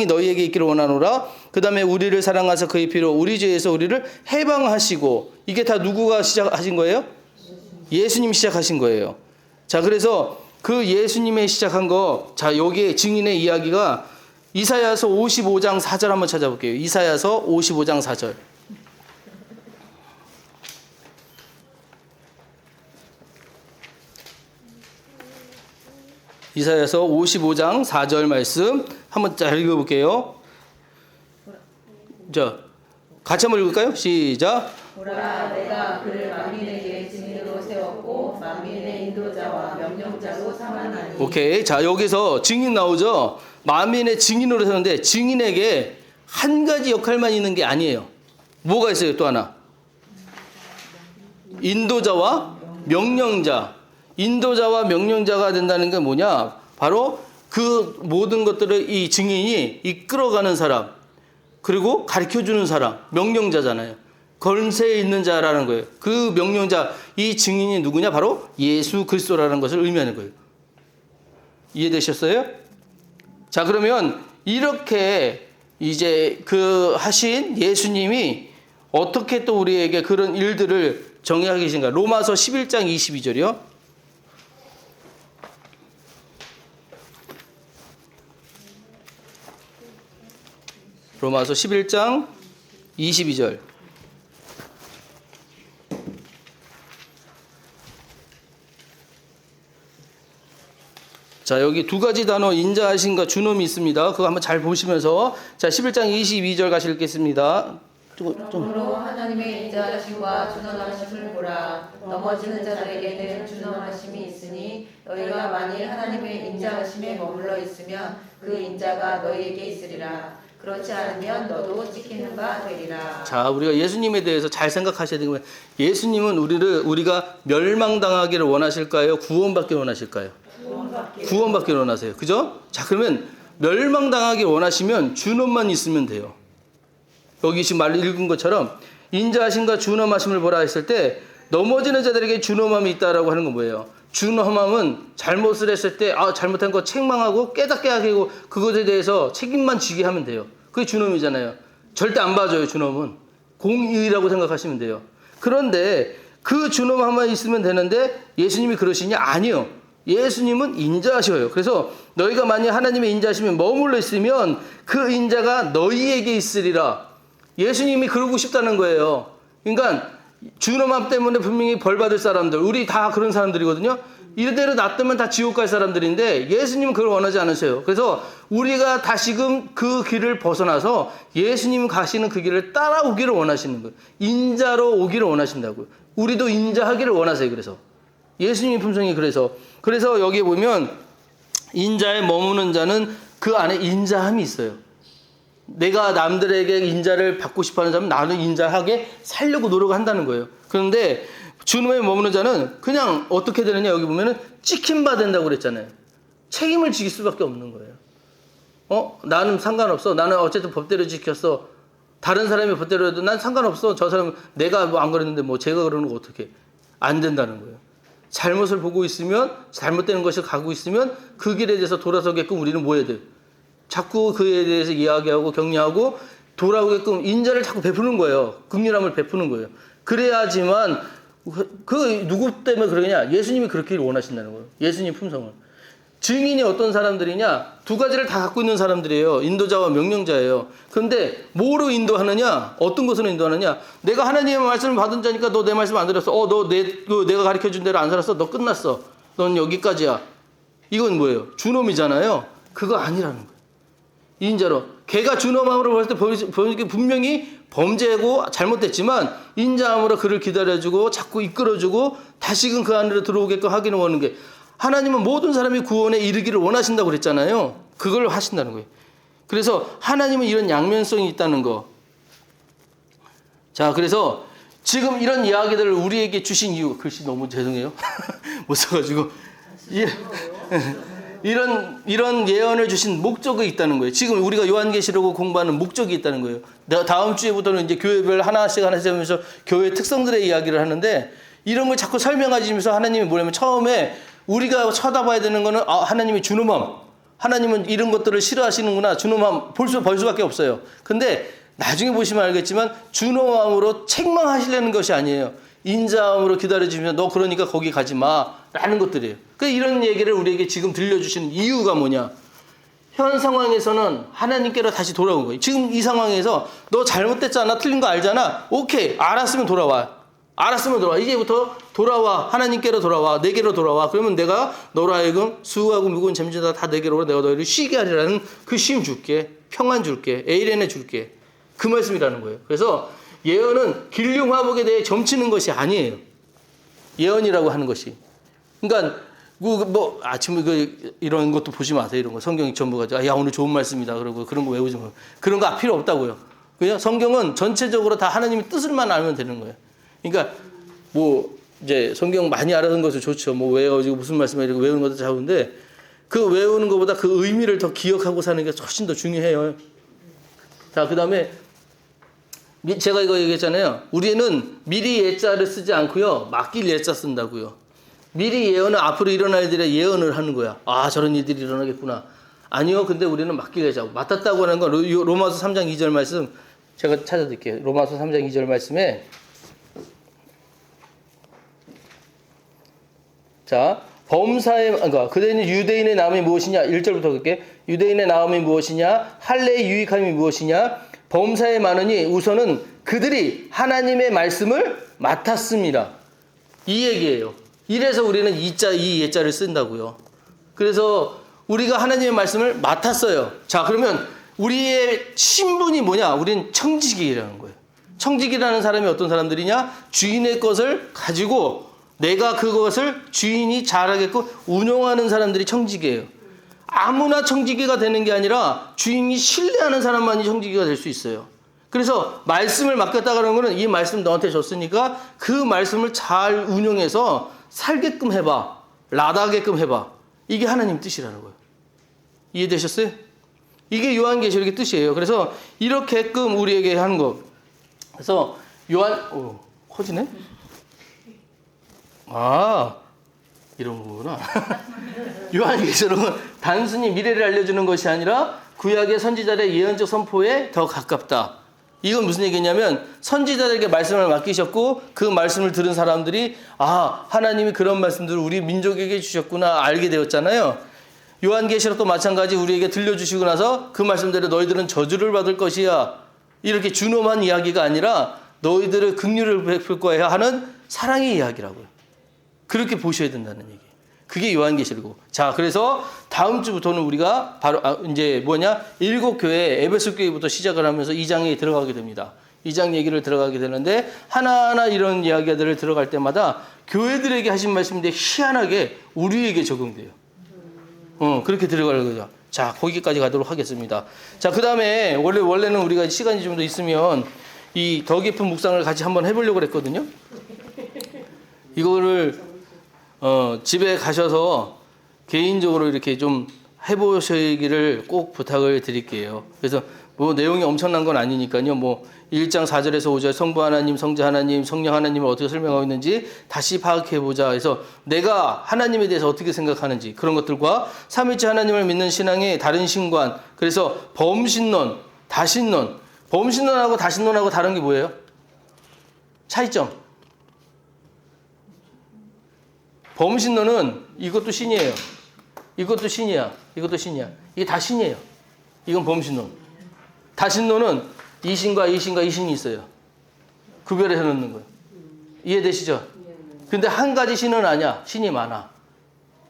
너희에게 있기를 원하노라. 그 다음에 우리를 사랑하사 그의 피로 우리 죄에서 우리를 해방하시고 이게 다 누구가 시작하신 거예요? 예수님 시작하신 거예요. 자, 그래서 그 예수님의 시작한 거, 자, 여기에 증인의 이야기가 이사야서 55장 4절 한번 찾아볼게요. 이사야서 55장 4절. 이사야서 55장 4절 말씀 한번 잘 읽어볼게요. 자, 같이 한번 읽을까요? 시작. 보라, 내가 그를 만민에게 증인으로 세웠고 만민의 인도자와 명령자로 삼았나니. 오케이. 자, 여기서 증인 나오죠. 만민의 증인으로 세웠는데 증인에게 한 가지 역할만 있는 게 아니에요. 뭐가 있어요? 또 하나. 인도자와 명령자. 인도자와 명령자가 된다는 게 뭐냐? 바로 그 모든 것들을 이 증인이 이끌어가는 사람, 그리고 가르쳐주는 사람, 명령자잖아요. 권세에 있는 자라는 거예요. 그 명령자, 이 증인이 누구냐? 바로 예수 그리스도라는 것을 의미하는 거예요. 이해되셨어요? 자, 그러면 이렇게 이제 그 하신 예수님이 어떻게 또 우리에게 그런 일들을 정의하고 계신가? 로마서 11장 22절이요. 로마서 11장 22절. 자, 여기 두 가지 단어 인자하심과 준엄이 있습니다. 그거 한번 잘 보시면서 자, 11장 22절 같이 읽겠습니다. 그러므로 하나님의 인자하심과 준엄하심을 보라. 넘어지는 자들에게는 준엄하심이 있으니 너희가 만일 하나님의 인자하심에 머물러 있으면 그 인자가 너희에게 있으리라. 그렇지 않으면 너도 찍히는 바 되리라. 자, 우리가 예수님에 대해서 잘 생각하셔야 되는 거예요. 예수님은 우리가 멸망당하기를 원하실까요? 구원받기를 원하실까요? 구원받기를 원하세요. 그죠? 자, 그러면 멸망당하기를 원하시면 준엄만 있으면 돼요. 여기 지금 말 읽은 것처럼 인자하심과 준엄하심을 보라 했을 때 넘어지는 자들에게 준엄함이 있다라고 하는 건 뭐예요? 준엄함은 잘못을 했을 때 잘못한 거 책망하고 깨닫게 하고 그것에 대해서 책임만 지게 하면 돼요. 그게 준엄이잖아요. 절대 안 봐줘요. 준엄은 공의라고 생각하시면 돼요. 그런데 그 준엄함만 있으면 되는데 예수님이 그러시냐? 아니요. 예수님은 인자하셔요. 그래서 너희가 만약 하나님의 인자하심에 머물러 있으면 그 인자가 너희에게 있으리라. 예수님이 그러고 싶다는 거예요. 그러니까 준엄함 때문에 분명히 벌 받을 사람들, 우리 다 그런 사람들이거든요. 이대로 놔두면 다 지옥 갈 사람들인데 예수님은 그걸 원하지 않으세요. 그래서 우리가 다시금 그 길을 벗어나서 예수님 가시는 그 길을 따라오기를 원하시는 거예요. 인자로 오기를 원하신다고요. 우리도 인자하기를 원하세요. 그래서 예수님 품성이 그래서 여기에 보면 인자에 머무는 자는 그 안에 인자함이 있어요. 내가 남들에게 인자를 받고 싶어하는 사람은 나는 인자하게 살려고 노력한다는 거예요. 그런데 준엄에 머무는 자는 그냥 어떻게 되느냐, 여기 보면은 찍힌 바 된다고 그랬잖아요. 책임을 지길 수밖에 없는 거예요. 나는 상관없어. 나는 어쨌든 법대로 지켰어. 다른 사람이 법대로 해도 난 상관없어. 저 사람은 내가 뭐 안 그랬는데 뭐 제가 그러는 거 어떻게. 안 된다는 거예요. 잘못을 보고 있으면, 잘못되는 것을 가고 있으면 그 길에 대해서 돌아서게끔 우리는 뭐 해야 돼요? 자꾸 그에 대해서 이야기하고 격려하고 돌아오게끔 인자를 자꾸 베푸는 거예요. 긍휼함을 베푸는 거예요. 그래야지만 그 누구 때문에 그러냐? 예수님이 그렇게 원하신다는 거예요. 예수님 품성을. 증인이 어떤 사람들이냐? 두 가지를 다 갖고 있는 사람들이에요. 인도자와 명령자예요. 그런데 뭐로 인도하느냐? 어떤 것으로 인도하느냐? 내가 하나님의 말씀을 받은 자니까 너 내 말씀 안 들었어. 내가 가르쳐준 대로 안 살았어. 너 끝났어. 넌 여기까지야. 이건 뭐예요? 준엄이잖아요. 그거 아니라는 거예요. 인자로. 걔가 준엄함으로 볼 때 분명히 범죄고 잘못됐지만 인자함으로 그를 기다려주고 자꾸 이끌어주고 다시금 그 안으로 들어오게끔 하기는 원하는 게, 하나님은 모든 사람이 구원에 이르기를 원하신다고 그랬잖아요. 그걸 하신다는 거예요. 그래서 하나님은 이런 양면성이 있다는 거. 자, 그래서 지금 이런 이야기들을 우리에게 주신 이유, 글씨 너무 죄송해요. 못 써가지고. 이런 예언을 주신 목적이 있다는 거예요. 지금 우리가 요한계시록을 공부하는 목적이 있다는 거예요. 내가 다음 주에부터는 이제 교회별 하나씩 하면서 교회 특성들의 이야기를 하는데 이런 걸 자꾸 설명하시면서 하나님이 뭐냐면 처음에 우리가 쳐다봐야 되는 거는 하나님이 준엄함. 하나님은 이런 것들을 싫어하시는구나. 준엄함 볼 수밖에 없어요. 근데 나중에 보시면 알겠지만 준엄함으로 책망하시려는 것이 아니에요. 인자함으로 기다려주면 너 그러니까 거기 가지 마 라는 것들이에요. 이런 얘기를 우리에게 지금 들려주시는 이유가 뭐냐. 현 상황에서는 하나님께로 다시 돌아온 거예요. 지금 이 상황에서 너 잘못됐잖아. 틀린 거 알잖아. 오케이. 알았으면 돌아와. 이제부터 돌아와. 하나님께로 돌아와. 내게로 돌아와. 그러면 내가 너로 하여금 수고하고 무거운 짐진 다 내게로 오라. 내가 너희를 쉬게 하리라는 그 쉼 줄게. 평안 줄게. 에이렌해 줄게. 그 말씀이라는 거예요. 그래서 예언은 길흉화복에 대해 점치는 것이 아니에요. 예언이라고 하는 것이. 그러니까 아침에 이런 것도 보지 마세요. 이런 거 성경이 전부 가지고 야 오늘 좋은 말씀이다. 그러고 그런 거 외우지 마. 그런 거 필요 없다고요. 그냥 성경은 전체적으로 다 하나님의 뜻을만 알면 되는 거예요. 그러니까 이제 성경 많이 알아듣는 것도 좋죠. 외워지고 무슨 말씀을 이렇게 외우는 것도 좋은데 그 외우는 것보다 그 의미를 더 기억하고 사는 게 훨씬 더 중요해요. 자, 그다음에 제가 이거 얘기했잖아요. 우리는 미리 예자를 쓰지 않고요. 맡길 예자 쓴다고요. 미리 예언은 앞으로 일어날 일들의 예언을 하는 거야. 저런 일들이 일어나겠구나. 아니요. 근데 우리는 맡길 예자고. 맡았다고 하는 건 로마서 3장 2절 말씀 제가 찾아드릴게요. 로마서 3장 2절 말씀에 자, 그대는 유대인의 나음이 무엇이냐? 1절부터 볼게. 유대인의 나음이 무엇이냐? 할례의 유익함이 무엇이냐? 범사에 많으니 우선은 그들이 하나님의 말씀을 맡았습니다. 이 얘기예요. 이래서 우리는 이 예자를 쓴다고요. 그래서 우리가 하나님의 말씀을 맡았어요. 자, 그러면 우리의 신분이 뭐냐? 우리는 청지기라는 거예요. 청지기라는 사람이 어떤 사람들이냐? 주인의 것을 가지고 내가 그것을 주인이 잘하게끔 운용하는 사람들이 청지기예요. 아무나 청지기가 되는 게 아니라 주인이 신뢰하는 사람만이 청지기가 될 수 있어요. 그래서 말씀을 맡겼다 그러는 거는 이 말씀 너한테 줬으니까 그 말씀을 잘 운용해서 살게끔 해봐. 라다게끔 해봐. 이게 하나님 뜻이라는 거예요. 이해되셨어요? 이게 요한계시록의 뜻이에요. 그래서 이렇게끔 우리에게 하는 거. 그래서 커지네? 이런 거구나. 요한계시록은 단순히 미래를 알려주는 것이 아니라 구약의 선지자들의 예언적 선포에 더 가깝다. 이건 무슨 얘기냐면 선지자들에게 말씀을 맡기셨고 그 말씀을 들은 사람들이 하나님이 그런 말씀들을 우리 민족에게 주셨구나 알게 되었잖아요. 요한계시록도 마찬가지 우리에게 들려주시고 나서 그 말씀대로 너희들은 저주를 받을 것이야. 이렇게 준엄한 이야기가 아니라 너희들의 긍휼을 베풀 거야 하는 사랑의 이야기라고요. 그렇게 보셔야 된다는 얘기예요. 그게 요한계시록이고. 자, 그래서 다음 주부터는 우리가 바로 이제 일곱 교회 에베소 교회부터 시작을 하면서 2장에 들어가게 됩니다. 2장 얘기를 들어가게 되는데 하나하나 이런 이야기들을 들어갈 때마다 교회들에게 하신 말씀인데 희한하게 우리에게 적용돼요. 그렇게 들어가는 거죠. 자, 거기까지 가도록 하겠습니다. 자, 그다음에 원래는 우리가 시간이 좀 더 있으면 이 더 깊은 묵상을 같이 한번 해보려고 했거든요. 이거를 집에 가셔서 개인적으로 이렇게 좀 해보시기를 꼭 부탁을 드릴게요. 그래서 내용이 엄청난 건 아니니까요. 1장 4절에서 5절 성부 하나님, 성자 하나님, 성령 하나님을 어떻게 설명하고 있는지 다시 파악해보자. 그래서 내가 하나님에 대해서 어떻게 생각하는지 그런 것들과 삼위일체 하나님을 믿는 신앙의 다른 신관. 그래서 범신론, 다신론. 범신론하고 다신론하고 다른 게 뭐예요? 차이점. 범신론은 이것도 신이에요. 이것도 신이야. 이것도 신이야. 이게 다 신이에요. 이건 범신론. 다신론은 이 신과 이 신과 이 신이 있어요. 구별해서 놓는 거예요. 이해되시죠? 근데 한 가지 신은 아니야. 신이 많아.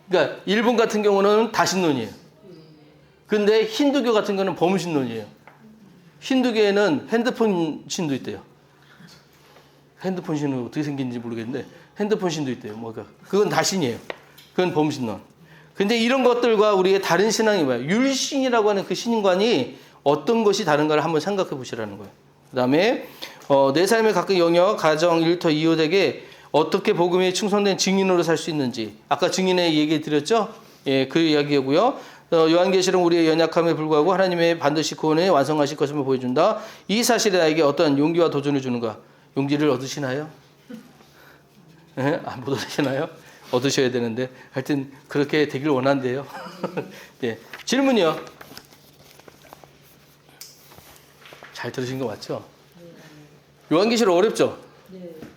그러니까 일본 같은 경우는 다신론이에요. 근데 힌두교 같은 경우는 범신론이에요. 힌두교에는 핸드폰 신도 있대요. 핸드폰 신은 어떻게 생긴지 모르겠는데 핸드폰 신도 있대요. 그건 다 신이에요. 그건 범신론. 근데 이런 것들과 우리의 다른 신앙이 뭐예요? 율신이라고 하는 그 신관이 어떤 것이 다른가를 한번 생각해 보시라는 거예요. 그 다음에 내 삶의 각각 영역, 가정, 일터, 이웃에게 어떻게 복음에 충성된 증인으로 살 수 있는지. 아까 증인의 얘기 드렸죠? 예, 그 이야기고요. 요한계시록 우리의 연약함에 불구하고 하나님의 반드시 구원에 완성하실 것임을 보여준다. 이 사실이 나에게 어떤 용기와 도전을 주는가? 용기를 얻으시나요? 예? 못 얻으시나요? 얻으셔야 되는데 하여튼 그렇게 되길 원한대요. 예. 질문이요. 잘 들으신 거 맞죠? 요한계시록 어렵죠?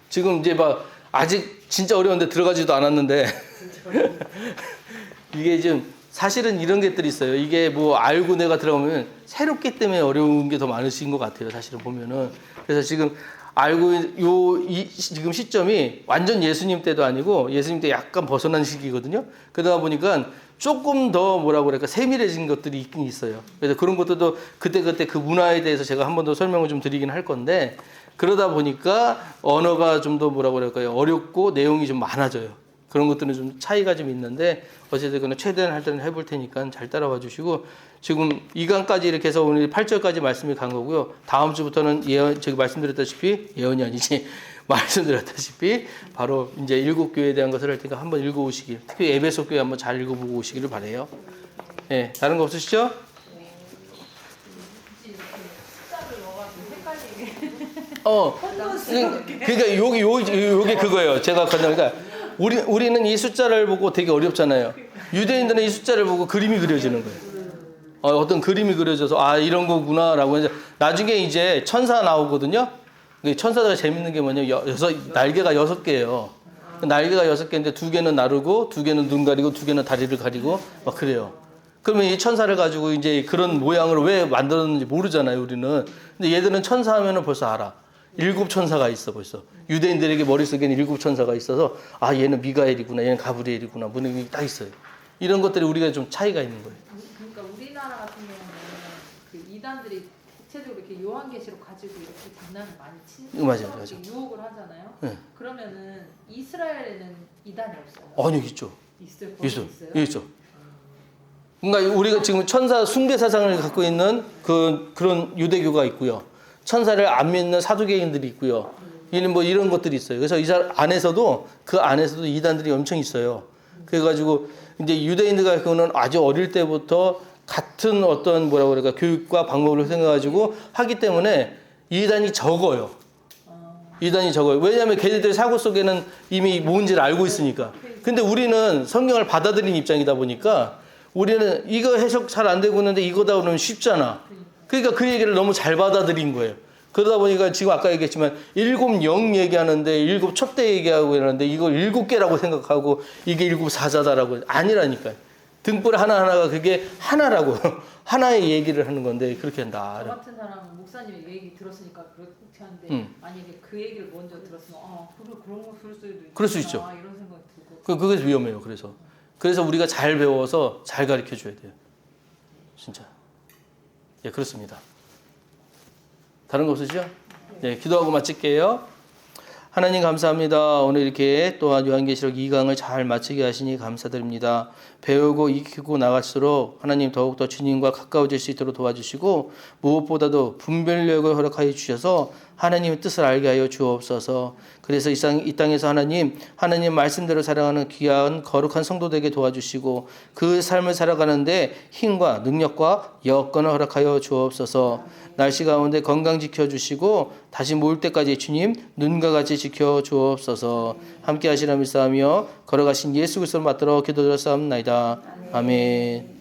지금 이제 막 아직 진짜 어려운데 들어가지도 않았는데 이게 좀 사실은 이런 것들이 있어요. 이게 뭐 알고 내가 들어가면 새롭기 때문에 어려운 게 더 많으신 것 같아요. 사실은 보면은. 그래서 지금 알고 지금 시점이 완전 예수님 때도 아니고 예수님 때 약간 벗어난 시기거든요. 그러다 보니까 조금 더 뭐라고 그럴까 세밀해진 것들이 있긴 있어요. 그래서 그런 것들도 그때 그 문화에 대해서 제가 한 번 더 설명을 좀 드리긴 할 건데 그러다 보니까 언어가 좀 더 뭐라고 그럴까요? 어렵고 내용이 좀 많아져요. 그런 것들은 좀 차이가 좀 있는데 어쨌든 최대한 할 때는 해볼 테니까 잘 따라와 주시고 지금 2강까지 이렇게 해서 오늘 8절까지 말씀이 간 거고요. 다음 주부터는 예언, 제가 말씀드렸다시피 예언이 아니지 말씀드렸다시피 바로 이제 7교회에 대한 것을 할 테니까 한번 읽어오시길 특히 에베소 교회 한번 잘 읽어보고 오시기를 바라요. 네, 다른 거 없으시죠? 그러니까 요게 그거예요. 제가 그러니까 우리는 이 숫자를 보고 되게 어렵잖아요. 유대인들은 이 숫자를 보고 그림이 그려지는 거예요. 어떤 그림이 그려져서 아 이런 거구나라고 해서 나중에 이제 천사 나오거든요. 천사가 재밌는 게 뭐냐면 날개가 6개예요. 날개가 6개인데 2개는 나르고 2개는 눈 가리고 2개는 다리를 가리고 막 그래요. 그러면 이 천사를 가지고 이제 그런 모양을 왜 만들었는지 모르잖아요, 우리는. 근데 얘들은 천사 하면은 벌써 알아. 7 천사가 있어 벌써. 유대인들에게 머릿속에는 7 천사가 있어서 아 얘는 미가엘이구나, 얘는 가브리엘이구나, 뭐 이런 게 딱 있어요. 이런 것들이 우리가 좀 차이가 있는 거예요. 그러니까 우리나라 같은 경우는 그 이단들이 구체적으로 이렇게 요한계시록 가지고 이렇게 장난을 많이 치는 맞아요. 유혹을 하잖아요. 네. 그러면은 이스라엘에는 이단이 없어요? 아니요, 있죠. 있어요? 있죠. 그러니까 우리가 지금 천사 숭배 사상을 갖고 있는 그런 유대교가 있고요. 천사를 안 믿는 사두개인들이 있고요. 이는 뭐 이런 것들이 있어요. 그래서 이 안에서도 그 안에서도 이단들이 엄청 있어요. 그래가지고 이제 유대인들 같은 경우는 아주 어릴 때부터 같은 어떤 뭐라고 그럴까 교육과 방법을 생각가지고 하기 때문에 이단이 적어요. 이단이 적어요. 왜냐하면 걔네들 사고 속에는 이미 뭔지를 알고 있으니까. 근데 우리는 성경을 받아들인 입장이다 보니까 우리는 이거 해석 잘 안 되고 있는데 이거다 그러면 쉽잖아. 그러니까 그 얘기를 너무 잘 받아들인 거예요. 그러다 보니까 지금 아까 얘기했지만 7영 얘기하는데 7 촛대 얘기하고 이러는데 이걸 7개라고 생각하고 이게 7 사자다라고 아니라니까요. 등불 하나하나가 그게 하나라고 하나의 얘기를 하는 건데 그렇게 한다. 저 같은 사람은 목사님의 얘기 들었으니까 그렇게 하는데 만약에 그 얘기를 먼저 들었으면 그런 거 쓸 수도 있겠다. 그럴 수 있죠. 이런 생각이 들고. 그게 위험해요. 그래서 우리가 잘 배워서 잘 가르쳐 줘야 돼요. 진짜. 예, 그렇습니다. 다른 거 없으시죠? 네, 기도하고 마칠게요. 하나님 감사합니다. 오늘 이렇게 또한 요한계시록 2강을 잘 마치게 하시니 감사드립니다. 배우고 익히고 나갈수록 하나님 더욱더 주님과 가까워질 수 있도록 도와주시고 무엇보다도 분별력을 허락하여 주셔서 하나님의 뜻을 알게 하여 주옵소서. 그래서 이 땅에서 하나님 말씀대로 살아가는 귀한 거룩한 성도 되게 도와주시고 그 삶을 살아가는데 힘과 능력과 여건을 허락하여 주옵소서. 날씨 가운데 건강 지켜주시고 다시 모일 때까지 주님 눈과 같이 지켜주옵소서. 함께 하시라 믿사오며 걸어가신 예수 그리스도를 받들어 기도드렸사옵나이다. 아멘.